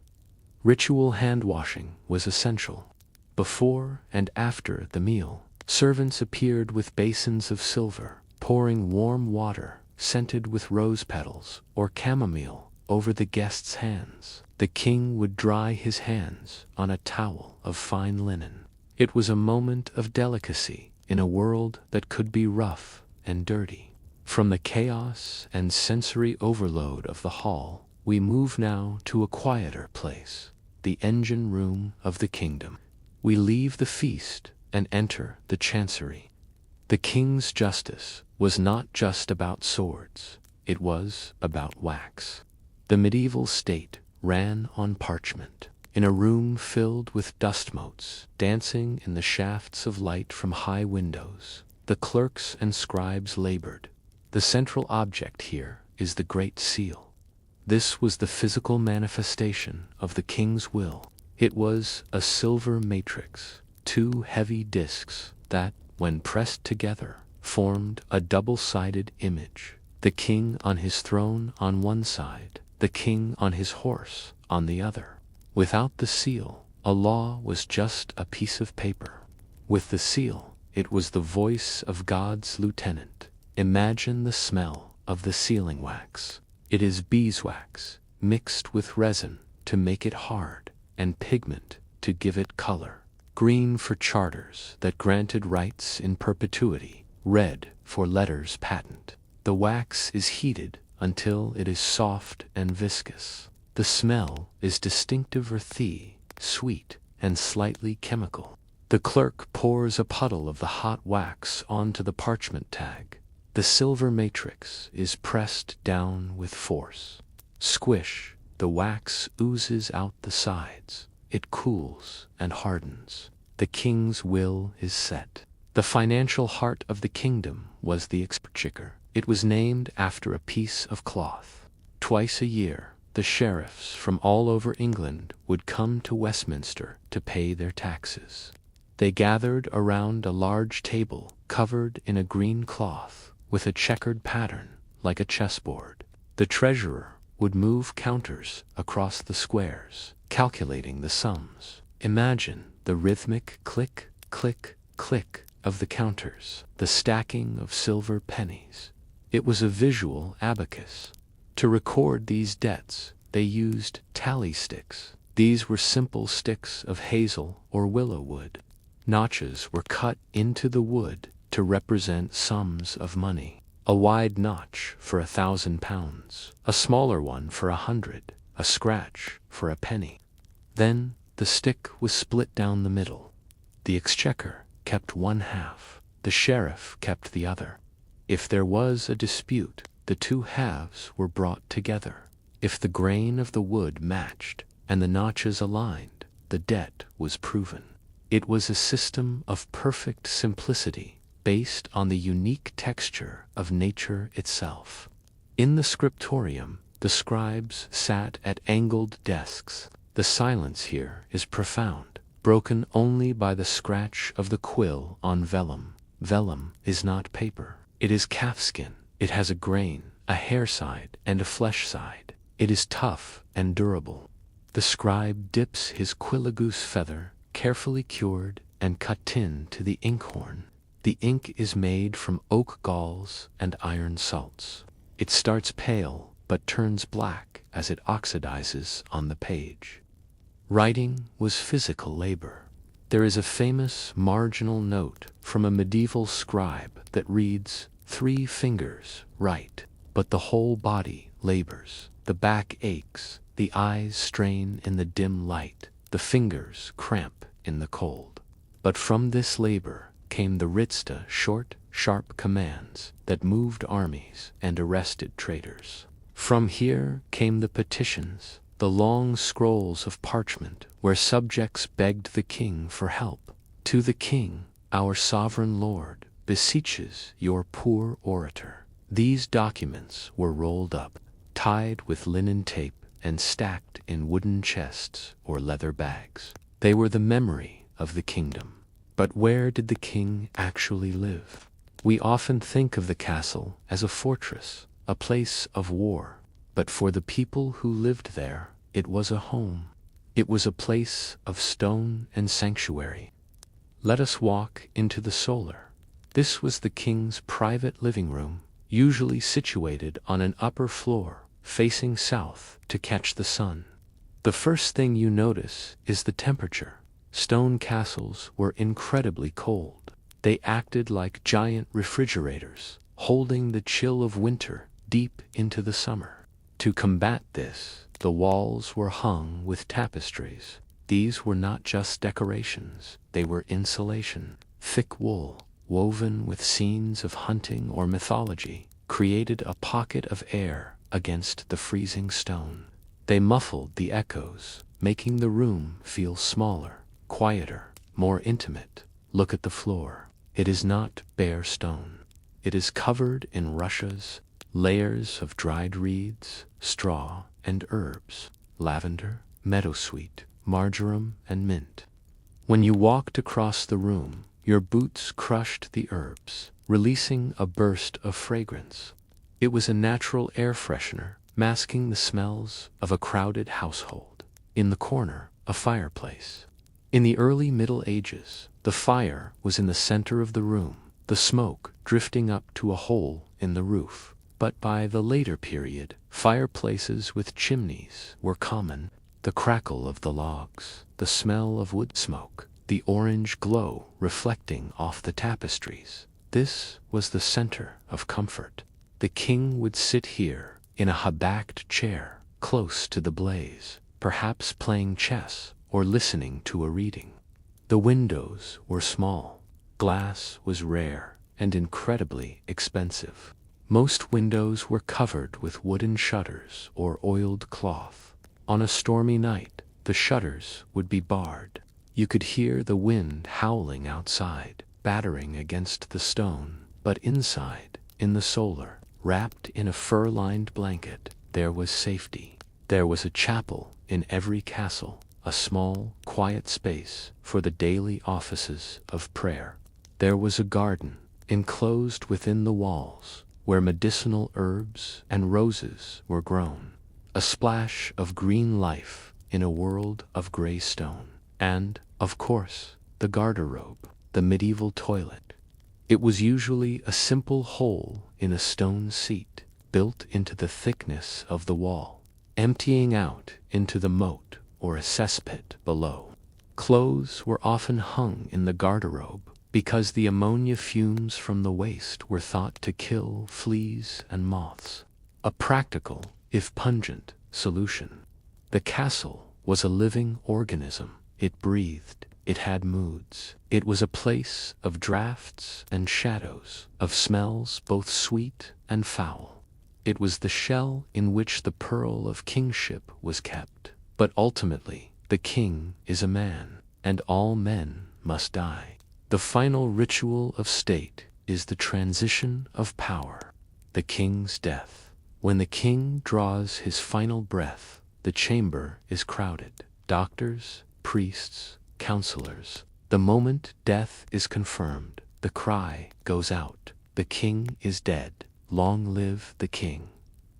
Ritual hand-washing was essential. Before and after the meal, servants appeared with basins of silver, pouring warm water, scented with rose petals or chamomile, over the guests' hands. The king would dry his hands on a towel of fine linen. It was a moment of delicacy in a world that could be rough and dirty. From the chaos and sensory overload of the hall, we move now to a quieter place, the engine room of the kingdom. We leave the feast and enter the chancery. The king's justice was not just about swords, it was about wax. The medieval state ran on parchment, in a room filled with dust motes, dancing in the shafts of light from high windows. The clerks and scribes labored. The central object here is the Great Seal. This was the physical manifestation of the king's will. It was a silver matrix, two heavy discs that, when pressed together, formed a double-sided image. The king on his throne on one side, the king on his horse on the other. Without the seal, a law was just a piece of paper. With the seal, it was the voice of God's lieutenant. Imagine the smell of the sealing wax. It is beeswax mixed with resin to make it hard, and pigment to give it color. Green for charters that granted rights in perpetuity, red for letters patent. The wax is heated until it is soft and viscous. The smell is distinctive earthy, sweet, and slightly chemical. The clerk pours a puddle of the hot wax onto the parchment tag. The silver matrix is pressed down with force. Squish, the wax oozes out the sides. It cools and hardens. The king's will is set. The financial heart of the kingdom was the exchequer. It was named after a piece of cloth. Twice a year, the sheriffs from all over England would come to Westminster to pay their taxes. They gathered around a large table covered in a green cloth with a checkered pattern like a chessboard. The treasurer would move counters across the squares, calculating the sums. Imagine the rhythmic click, click, click of the counters, the stacking of silver pennies. It was a visual abacus. To record these debts, they used tally sticks. These were simple sticks of hazel or willow wood. Notches were cut into the wood to represent sums of money. A wide notch for £1,000, a smaller one for 100, a scratch for a penny. Then the stick was split down the middle. The exchequer kept one half, the sheriff kept the other. If there was a dispute, the two halves were brought together. If the grain of the wood matched and the notches aligned, the debt was proven. It was a system of perfect simplicity, based on the unique texture of nature itself. In the scriptorium, the scribes sat at angled desks. The silence here is profound, broken only by the scratch of the quill on vellum. Vellum is not paper. It is calfskin. It has a grain, a hair side, and a flesh side. It is tough and durable. The scribe dips his quilligoose feather, carefully cured and cut into the inkhorn. The ink is made from oak galls and iron salts. It starts pale but turns black as it oxidizes on the page. Writing was physical labor. There is a famous marginal note from a medieval scribe that reads, 3 fingers write. but the whole body labors. The back aches, the eyes strain in the dim light, the fingers cramp in the cold. But from this labor came the ritsta, short, sharp commands that moved armies and arrested traitors. From here came the petitions, the long scrolls of parchment where subjects begged the king for help. To the king, our sovereign lord, beseeches your poor orator. These documents were rolled up, tied with linen tape, and stacked in wooden chests or leather bags. They were the memory of the kingdom. But where did the king actually live? We often think of the castle as a fortress, a place of war. But for the people who lived there, it was a home. It was a place of stone and sanctuary. Let us walk into the solar. This was the king's private living room, usually situated on an upper floor, facing south to catch the sun. The first thing you notice is the temperature. Stone castles were incredibly cold. They acted like giant refrigerators, holding the chill of winter deep into the summer. To combat this, the walls were hung with tapestries. These were not just decorations, they were insulation. Thick wool, woven with scenes of hunting or mythology, created a pocket of air against the freezing stone. They muffled the echoes, making the room feel smaller, quieter, more intimate. Look at the floor. It is not bare stone. It is covered in rushes, layers of dried reeds, straw, and herbs, lavender, meadowsweet, marjoram, and mint. When you walked across the room, your boots crushed the herbs, releasing a burst of fragrance. It was a natural air freshener, masking the smells of a crowded household. In the corner, a fireplace. In the early Middle Ages, the fire was in the center of the room, the smoke drifting up to a hole in the roof. But by the later period, fireplaces with chimneys were common. The crackle of the logs, the smell of wood smoke, the orange glow reflecting off the tapestries. This was the center of comfort. The king would sit here, in a high-backed chair, close to the blaze, perhaps playing chess or listening to a reading. The windows were small. Glass was rare and incredibly expensive. Most windows were covered with wooden shutters or oiled cloth. On a stormy night, the shutters would be barred. You could hear the wind howling outside, battering against the stone. But inside, in the solar, wrapped in a fur-lined blanket, there was safety. There was a chapel in every castle, a small, quiet space for the daily offices of prayer. There was a garden, enclosed within the walls, where medicinal herbs and roses were grown. A splash of green life in a world of gray stone. And, of course, the garderobe, the medieval toilet. It was usually a simple hole in a stone seat, built into the thickness of the wall, emptying out into the moat or a cesspit below. Clothes were often hung in the garderobe because the ammonia fumes from the waste were thought to kill fleas and moths. A practical, if pungent, solution. The castle was a living organism. It breathed. It had moods. It was a place of drafts and shadows, of smells both sweet and foul. It was the shell in which the pearl of kingship was kept. But ultimately, the king is a man, and all men must die. The final ritual of state is the transition of power, the king's death. When the king draws his final breath, the chamber is crowded. Doctors, priests, counselors. The moment death is confirmed, the cry goes out. The king is dead. Long live the king.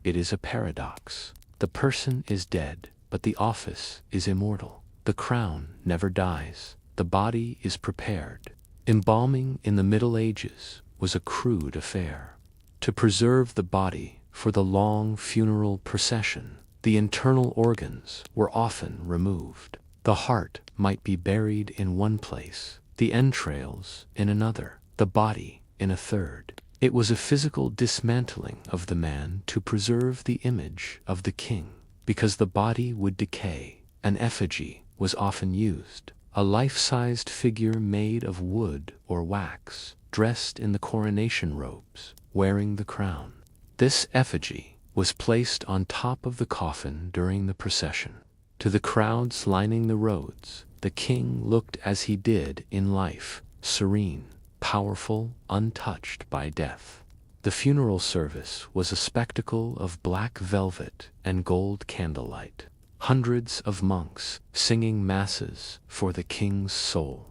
It is a paradox. The person is dead, but the office is immortal. The crown never dies. The body is prepared. Embalming in the Middle Ages was a crude affair. To preserve the body for the long funeral procession, the internal organs were often removed. The heart might be buried in one place, the entrails in another, the body in a third. It was a physical dismantling of the man to preserve the image of the king. Because the body would decay, an effigy was often used, a life-sized figure made of wood or wax, dressed in the coronation robes, wearing the crown. This effigy was placed on top of the coffin during the procession. To the crowds lining the roads, the king looked as he did in life, serene, powerful, untouched by death. The funeral service was a spectacle of black velvet and gold candlelight. Hundreds of monks singing masses for the king's soul.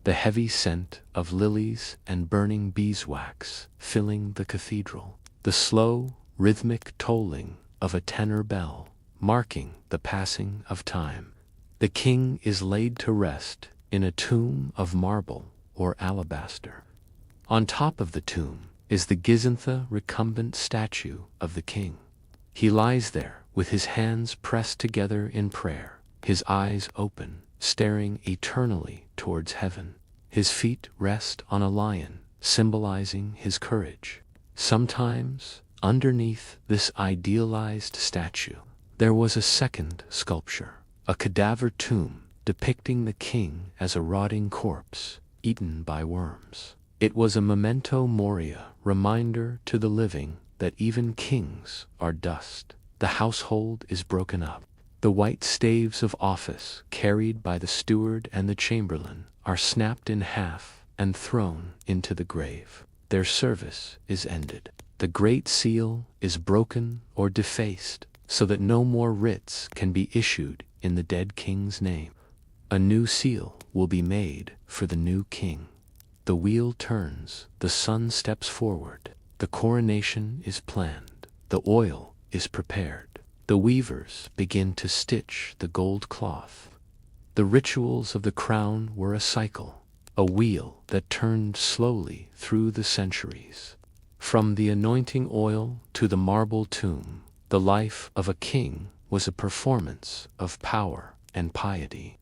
The heavy scent of lilies and burning beeswax filling the cathedral. The slow, rhythmic tolling of a tenor bell, marking the passing of time. The king is laid to rest in a tomb of marble or alabaster. On top of the tomb is the Gizantha recumbent statue of the king. He lies there with his hands pressed together in prayer, his eyes open, staring eternally towards heaven. His feet rest on a lion, symbolizing his courage. Sometimes, underneath this idealized statue, there was a second sculpture, a cadaver tomb depicting the king as a rotting corpse, eaten by worms. It was a memento mori, reminder to the living that even kings are dust. The household is broken up. The white staves of office carried by the steward and the chamberlain are snapped in half and thrown into the grave. Their service is ended. The great seal is broken or defaced so that no more writs can be issued in the dead king's name. A new seal will be made for the new king. The wheel turns, the sun steps forward, the coronation is planned, the oil is prepared, the weavers begin to stitch the gold cloth. The rituals of the crown were a cycle, a wheel that turned slowly through the centuries. From the anointing oil to the marble tomb, the life of a king was a performance of power and piety.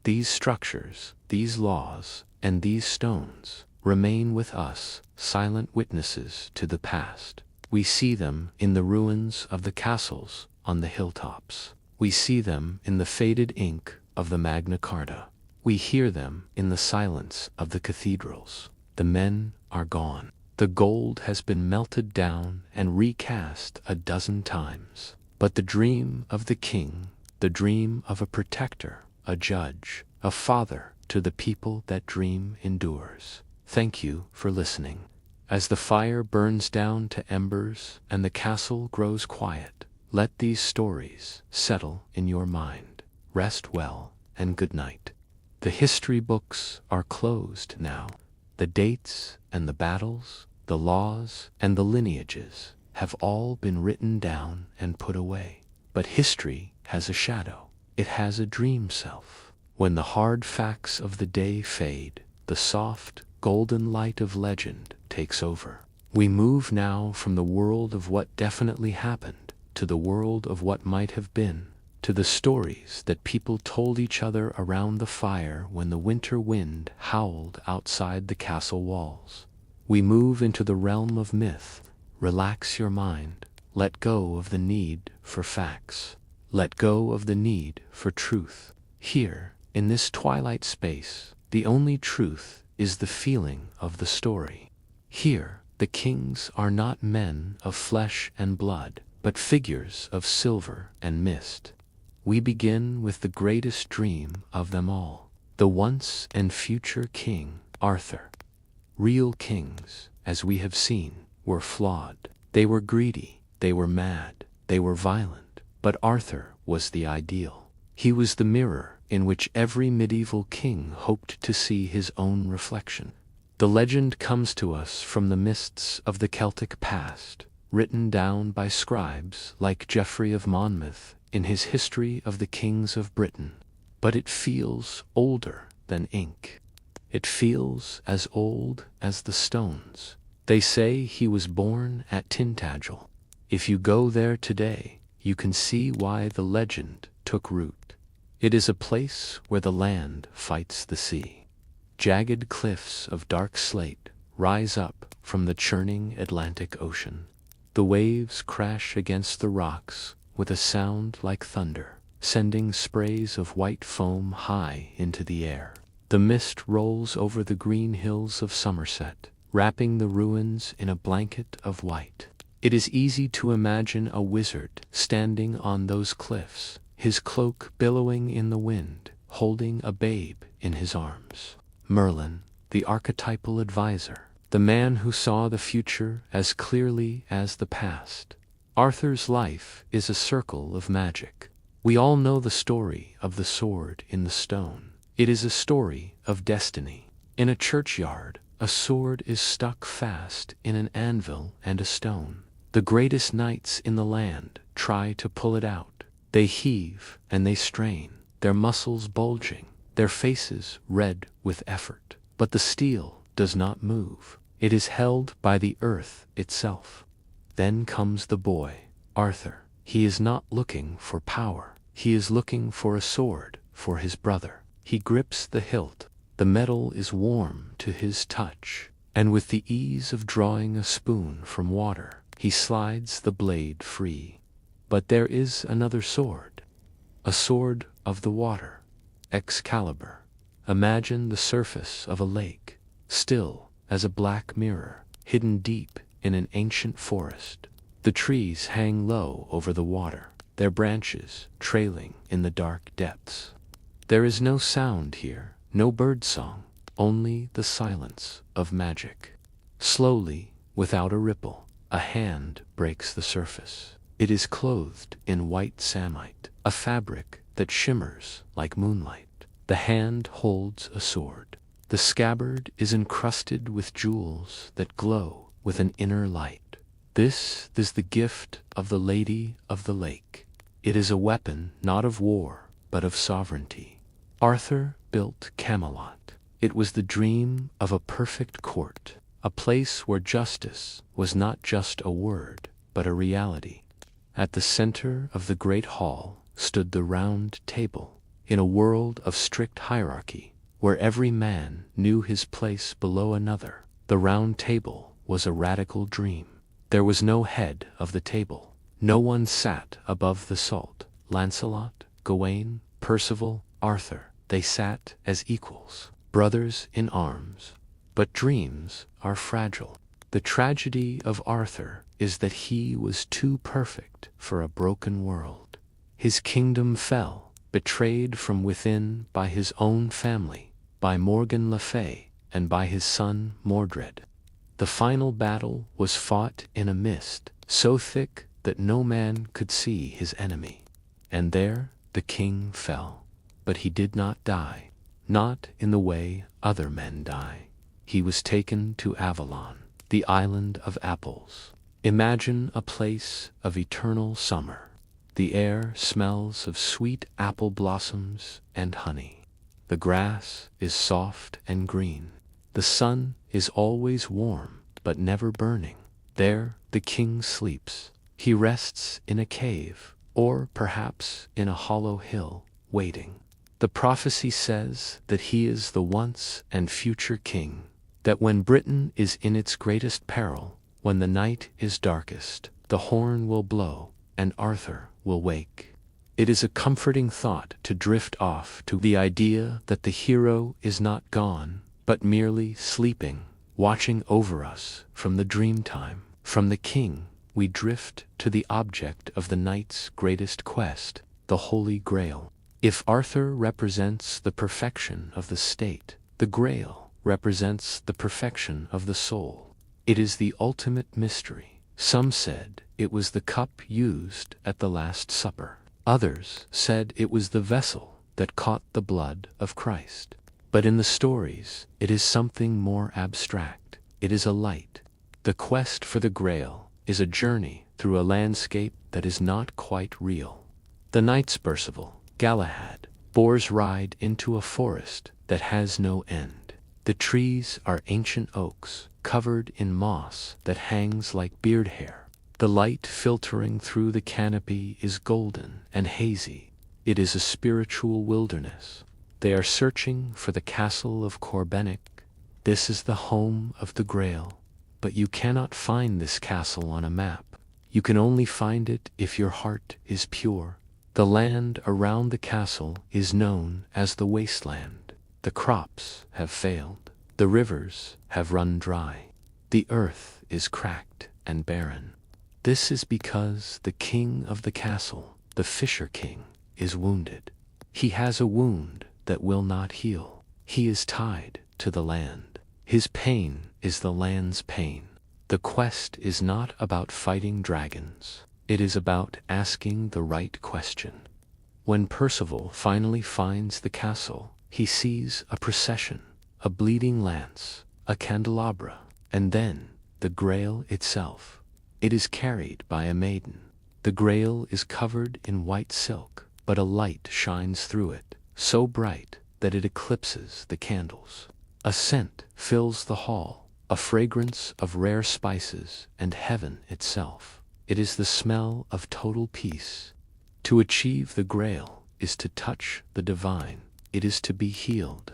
These structures, these laws, and these stones remain with us, silent witnesses to the past. We see them in the ruins of the castles on the hilltops. We see them in the faded ink of the Magna Carta. We hear them in the silence of the cathedrals. The men are gone. The gold has been melted down and recast a dozen times. But the dream of the king, the dream of a protector, a judge, a father to the people that dream endures. Thank you for listening. As the fire burns down to embers and the castle grows quiet, let these stories settle in your mind. Rest well and good night. The history books are closed now. The dates and the battles, the laws and the lineages have all been written down and put away. But history has a shadow. It has a dream self. When the hard facts of the day fade, the soft, golden light of legend takes over. We move now from the world of what definitely happened to the world of what might have been, to the stories that people told each other around the fire when the winter wind howled outside the castle walls. We move into the realm of myth. Relax your mind. Let go of the need for facts. Let go of the need for truth. Here, in this twilight space, the only truth is the feeling of the story. Here, the kings are not men of flesh and blood, but figures of silver and mist. We begin with the greatest dream of them all, the once and future King Arthur. Real kings, as we have seen, were flawed. They were greedy, they were mad, they were violent, but Arthur was the ideal. He was the mirror in which every medieval king hoped to see his own reflection. The legend comes to us from the mists of the Celtic past, written down by scribes like Geoffrey of Monmouth in his History of the Kings of Britain. But it feels older than ink. It feels as old as the stones. They say he was born at Tintagel. If you go there today, you can see why the legend took root. It is a place where the land fights the sea. Jagged cliffs of dark slate rise up from the churning Atlantic Ocean. The waves crash against the rocks with a sound like thunder, sending sprays of white foam high into the air. The mist rolls over the green hills of Somerset, wrapping the ruins in a blanket of white. It is easy to imagine a wizard standing on those cliffs, his cloak billowing in the wind, holding a babe in his arms. Merlin, the archetypal advisor, the man who saw the future as clearly as the past. Arthur's life is a circle of magic. We all know the story of the sword in the stone. It is a story of destiny. In a churchyard, a sword is stuck fast in an anvil and a stone. The greatest knights in the land try to pull it out. They heave and they strain, their muscles bulging, their faces red with effort. But the steel does not move. It is held by the earth itself. Then comes the boy, Arthur. He is not looking for power. He is looking for a sword for his brother. He grips the hilt. The metal is warm to his touch, and with the ease of drawing a spoon from water, he slides the blade free. But there is another sword, a sword of the water, Excalibur. Imagine the surface of a lake, still as a black mirror, hidden deep in an ancient forest. The trees hang low over the water, their branches trailing in the dark depths. There is no sound here, no bird song, only the silence of magic. Slowly, without a ripple, a hand breaks the surface. It is clothed in white samite, a fabric that shimmers like moonlight. The hand holds a sword. The scabbard is encrusted with jewels that glow with an inner light. This is the gift of the Lady of the Lake. It is a weapon not of war, but of sovereignty. Arthur built Camelot. It was the dream of a perfect court, a place where justice was not just a word, but a reality. At the center of the great hall stood the Round Table, in a world of strict hierarchy, where every man knew his place below another. The Round Table was a radical dream. There was no head of the table. No one sat above the salt. Lancelot, Gawain, Percival, Arthur, they sat as equals, brothers in arms. But dreams are fragile. The tragedy of Arthur is that he was too perfect for a broken world. His kingdom fell, betrayed from within by his own family, by Morgan le Fay, and by his son Mordred. The final battle was fought in a mist, so thick that no man could see his enemy. And there the king fell. But he did not die, not in the way other men die. He was taken to Avalon, the island of apples. Imagine a place of eternal summer. The air smells of sweet apple blossoms and honey. The grass is soft and green. The sun is always warm, but never burning. There the king sleeps. He rests in a cave, or perhaps in a hollow hill, waiting. The prophecy says that he is the once and future king, that when Britain is in its greatest peril, when the night is darkest, the horn will blow, and Arthur will wake. It is a comforting thought to drift off to the idea that the hero is not gone, but merely sleeping, watching over us from the dream time. From the king, we drift to the object of the knight's greatest quest, the Holy Grail. If Arthur represents the perfection of the state, the Grail represents the perfection of the soul. It is the ultimate mystery. Some said it was the cup used at the Last Supper. Others said it was the vessel that caught the blood of Christ. But in the stories, it is something more abstract. It is a light. The quest for the Grail is a journey through a landscape that is not quite real. The knights Percival, Galahad, boars ride into a forest that has no end. The trees are ancient oaks, covered in moss that hangs like beard hair. The light filtering through the canopy is golden and hazy. It is a spiritual wilderness. They are searching for the castle of Corbenic. This is the home of the Grail. But you cannot find this castle on a map. You can only find it if your heart is pure. The land around the castle is known as the wasteland. The crops have failed. The rivers have run dry. The earth is cracked and barren. This is because the king of the castle, the Fisher King, is wounded. He has a wound that will not heal. He is tied to the land. His pain is the land's pain. The quest is not about fighting dragons. It is about asking the right question. When Percival finally finds the castle, he sees a procession, a bleeding lance, a candelabra, and then the Grail itself. It is carried by a maiden. The Grail is covered in white silk, but a light shines through it, so bright that it eclipses the candles. A scent fills the hall, a fragrance of rare spices and heaven itself. It is the smell of total peace. To achieve the Grail is to touch the divine. It is to be healed.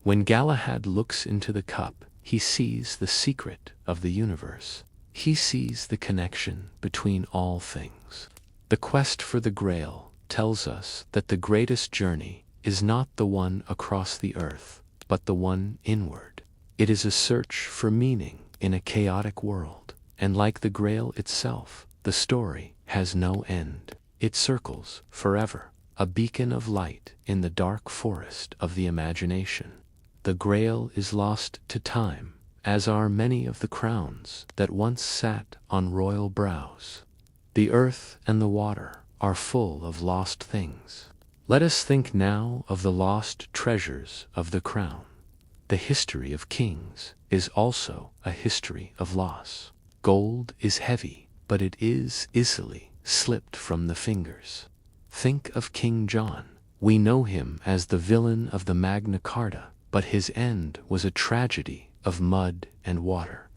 When Galahad looks into the cup, he sees the secret of the universe. He sees the connection between all things. The quest for the Grail tells us that the greatest journey is not the one across the earth, but the one inward. It is a search for meaning in a chaotic world, and like the Grail itself, the story has no end. It circles forever, a beacon of light in the dark forest of the imagination. The Grail is lost to time, as are many of the crowns that once sat on royal brows. The earth and the water are full of lost things. Let us think now of the lost treasures of the crown. The history of kings is also a history of loss. Gold is heavy, but it is easily slipped from the fingers. Think of King John. We know him as the villain of the Magna Carta, but his end was a tragedy of mud and water.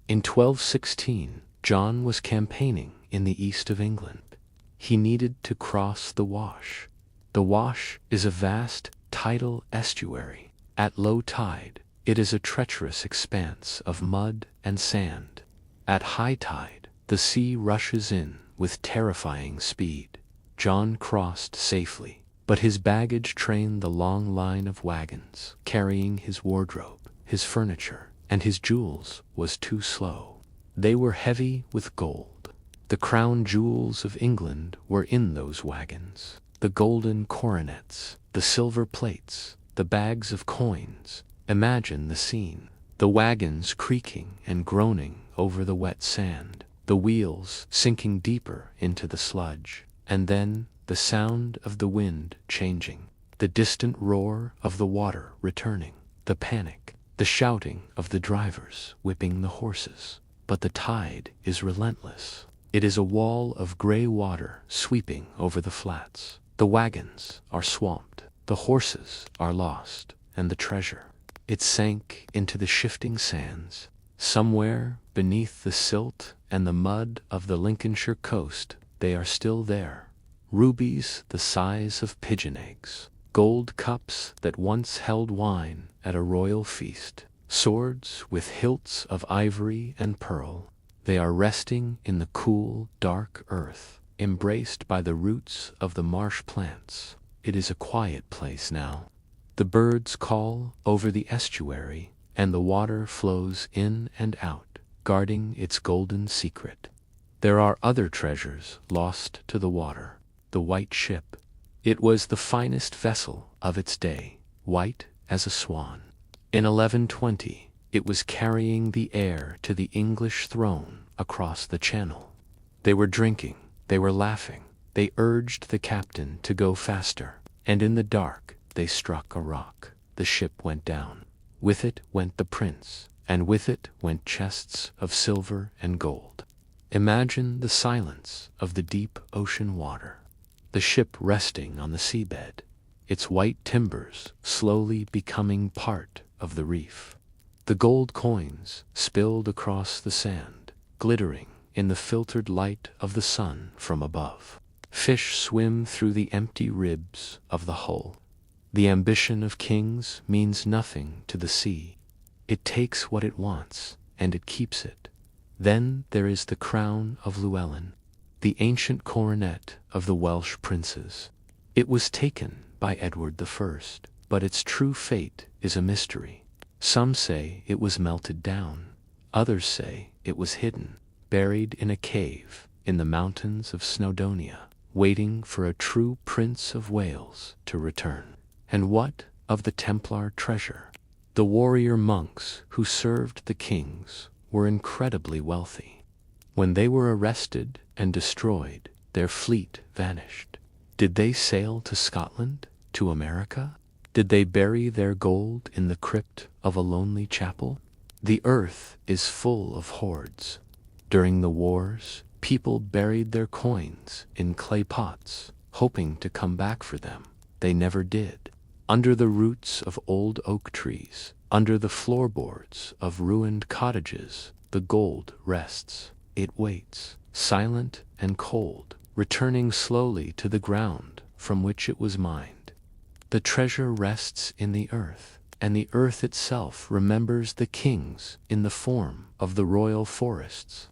In 1216, John was campaigning in the east of England. He needed to cross the Wash. The Wash is a vast tidal estuary. At low tide, it is a treacherous expanse of mud and sand. At high tide, the sea rushes in with terrifying speed. John crossed safely, but his baggage trained the long line of wagons carrying his wardrobe, his furniture, and his jewels was too slow. They were heavy with gold. The crown jewels of England were in those wagons. The golden coronets, the silver plates, the bags of coins. Imagine the scene. The wagons creaking and groaning over the wet sand, the wheels sinking deeper into the sludge, and then the sound of the wind changing, the distant roar of the water returning, the panic, the shouting of the drivers whipping the horses. But the tide is relentless. It is a wall of gray water sweeping over the flats. The wagons are swamped, the horses are lost, and the treasure. It sank into the shifting sands. Somewhere beneath the silt and the mud of the Lincolnshire coast, they are still there. Rubies the size of pigeon eggs, gold cups that once held wine at a royal feast, swords with hilts of ivory and pearl. They are resting in the cool, dark earth, embraced by the roots of the marsh plants. It is a quiet place now. The birds call over the estuary, and the water flows in and out, guarding its golden secret. There are other treasures lost to the water. The white ship. It was the finest vessel of its day, white as a swan. In 1120, it was carrying the heir to the English throne across the channel. They were drinking, they were laughing, they urged the captain to go faster, and in the dark they struck a rock. The ship went down. With it went the prince, and with it went chests of silver and gold. Imagine the silence of the deep ocean water. The ship resting on the seabed, its white timbers slowly becoming part of the reef. The gold coins spilled across the sand, glittering in the filtered light of the sun from above. Fish swim through the empty ribs of the hull. The ambition of kings means nothing to the sea. It takes what it wants, and it keeps it. Then there is the crown of Llewellyn, the ancient coronet of the Welsh princes. It was taken by Edward I, but its true fate is a mystery. Some say it was melted down. Others say it was hidden, buried in a cave in the mountains of Snowdonia, waiting for a true Prince of Wales to return. And what of the Templar treasure? The warrior monks who served the kings were incredibly wealthy. When they were arrested and destroyed, their fleet vanished. Did they sail to Scotland, to America? Did they bury their gold in the crypt of a lonely chapel? The earth is full of hoards. During the wars, people buried their coins in clay pots, hoping to come back for them. They never did. Under the roots of old oak trees, under the floorboards of ruined cottages, the gold rests. It waits, silent and cold, returning slowly to the ground from which it was mined. The treasure rests in the earth, and the earth itself remembers the kings in the form of the royal forests.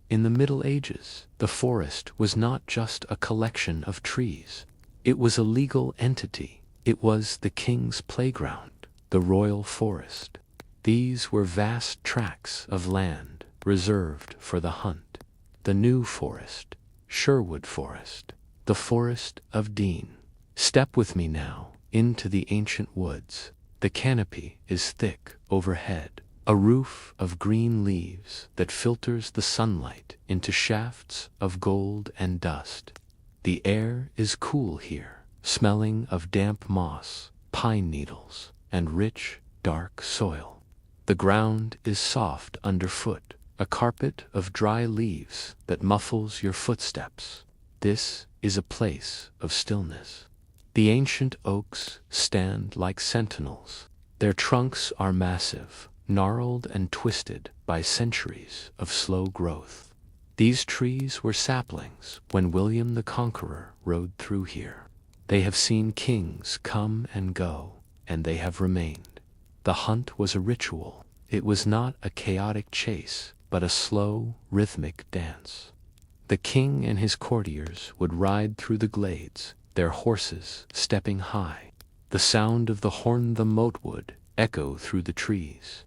In the Middle Ages, the forest was not just a collection of trees. It was a legal entity. It was the king's playground, the royal forest. These were vast tracts of land reserved for the hunt. The New Forest, Sherwood Forest, the Forest of Dean. Step with me now into the ancient woods. The canopy is thick overhead, a roof of green leaves that filters the sunlight into shafts of gold and dust. The air is cool here, smelling of damp moss, pine needles, and rich, dark soil. The ground is soft underfoot, a carpet of dry leaves that muffles your footsteps. This is a place of stillness. The ancient oaks stand like sentinels. Their trunks are massive, gnarled and twisted by centuries of slow growth. These trees were saplings when William the Conqueror rode through here. They have seen kings come and go, and they have remained. The hunt was a ritual. It was not a chaotic chase, but a slow, rhythmic dance. The king and his courtiers would ride through the glades, their horses stepping high. The sound of the horn the moat would echo through the trees,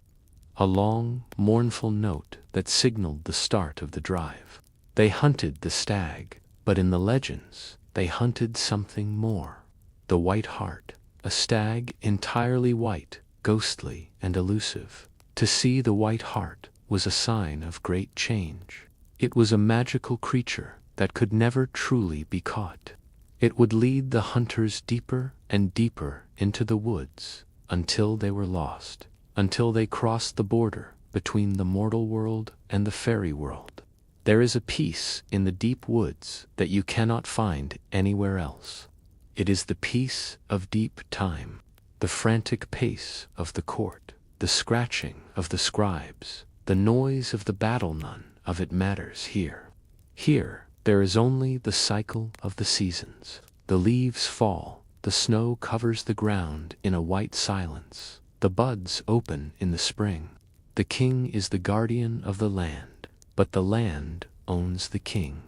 a long, mournful note that signaled the start of the drive. They hunted the stag, but in the legends, they hunted something more. The white hart, a stag entirely white, ghostly and elusive. To see the white hart was a sign of great change. It was a magical creature that could never truly be caught. It would lead the hunters deeper and deeper into the woods until they were lost, until they crossed the border between the mortal world and the fairy world. There is a peace in the deep woods that you cannot find anywhere else. It is the peace of deep time, the frantic pace of the court, the scratching of the scribes, the noise of the battle. None of it matters here. Here, there is only the cycle of the seasons. The leaves fall, the snow covers the ground in a white silence, the buds open in the spring. The king is the guardian of the land, but the land owns the king.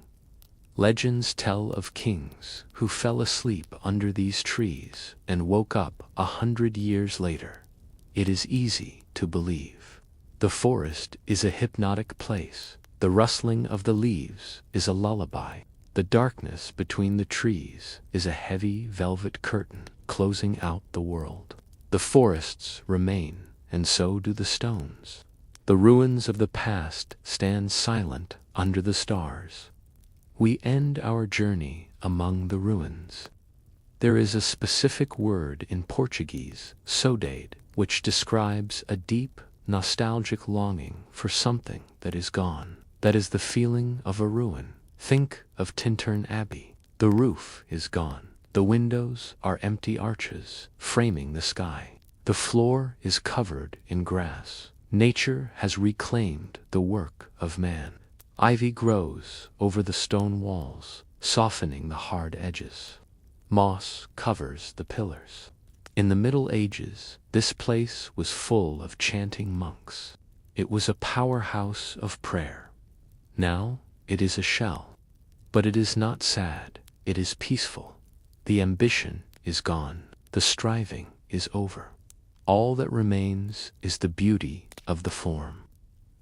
Legends tell of kings who fell asleep under these trees and woke up 100 years later. It is easy to believe. The forest is a hypnotic place. The rustling of the leaves is a lullaby. The darkness between the trees is a heavy velvet curtain closing out the world. The forests remain, and so do the stones. The ruins of the past stand silent under the stars. We end our journey among the ruins. There is a specific word in Portuguese, saudade, which describes a deep, nostalgic longing for something that is gone. That is the feeling of a ruin. Think of Tintern Abbey. The roof is gone. The windows are empty arches, framing the sky. The floor is covered in grass. Nature has reclaimed the work of man. Ivy grows over the stone walls, softening the hard edges. Moss covers the pillars. In the Middle Ages, this place was full of chanting monks. It was a powerhouse of prayer. Now it is a shell. But it is not sad, it is peaceful. The ambition is gone, the striving is over. All that remains is the beauty of the form.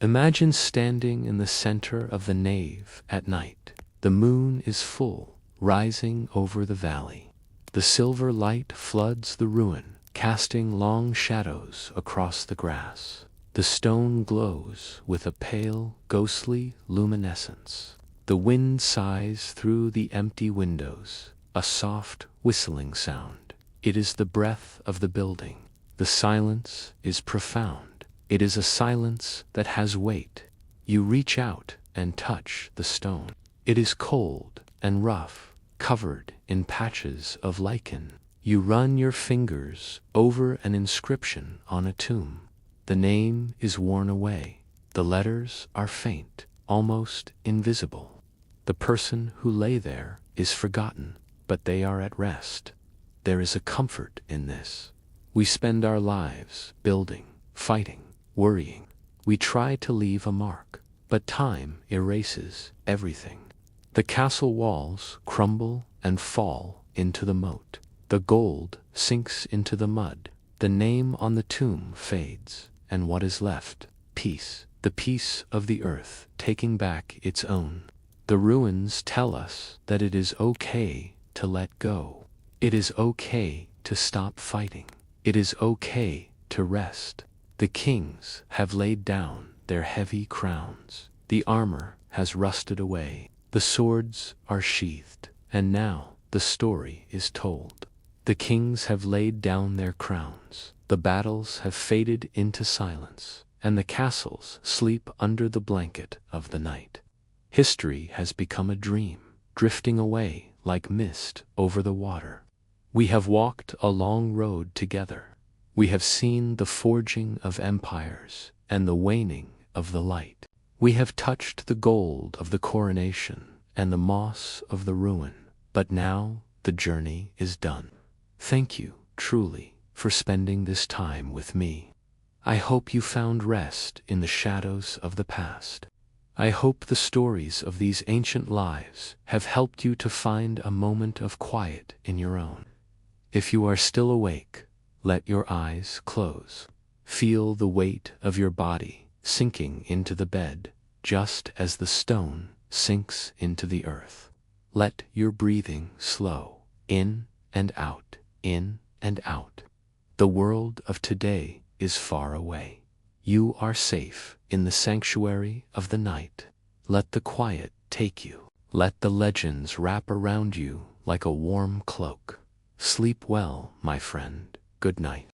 Imagine standing in the center of the nave at night. The moon is full, rising over the valley. The silver light floods the ruin, casting long shadows across the grass. The stone glows with a pale, ghostly luminescence. The wind sighs through the empty windows, a soft, whistling sound. It is the breath of the building. The silence is profound. It is a silence that has weight. You reach out and touch the stone. It is cold and rough, covered in patches of lichen. You run your fingers over an inscription on a tomb. The name is worn away. The letters are faint, almost invisible. The person who lay there is forgotten, but they are at rest. There is a comfort in this. We spend our lives building, fighting, worrying. We try to leave a mark, but time erases everything. The castle walls crumble and fall into the moat. The gold sinks into the mud. The name on the tomb fades, and what is left? Peace, the peace of the earth taking back its own. The ruins tell us that it is okay to let go. It is okay to stop fighting. It is okay to rest. The kings have laid down their heavy crowns. The armor has rusted away. The swords are sheathed, and now the story is told. The kings have laid down their crowns. The battles have faded into silence, and the castles sleep under the blanket of the night. History has become a dream, drifting away like mist over the water. We have walked a long road together. We have seen the forging of empires and the waning of the light. We have touched the gold of the coronation and the moss of the ruin, but now the journey is done. Thank you, truly, for spending this time with me. I hope you found rest in the shadows of the past. I hope the stories of these ancient lives have helped you to find a moment of quiet in your own. If you are still awake, let your eyes close. Feel the weight of your body sinking into the bed, just as the stone sinks into the earth. Let your breathing slow, in and out, in and out. The world of today is far away. You are safe in the sanctuary of the night. Let the quiet take you. Let the legends wrap around you like a warm cloak. Sleep well, my friend. Good night.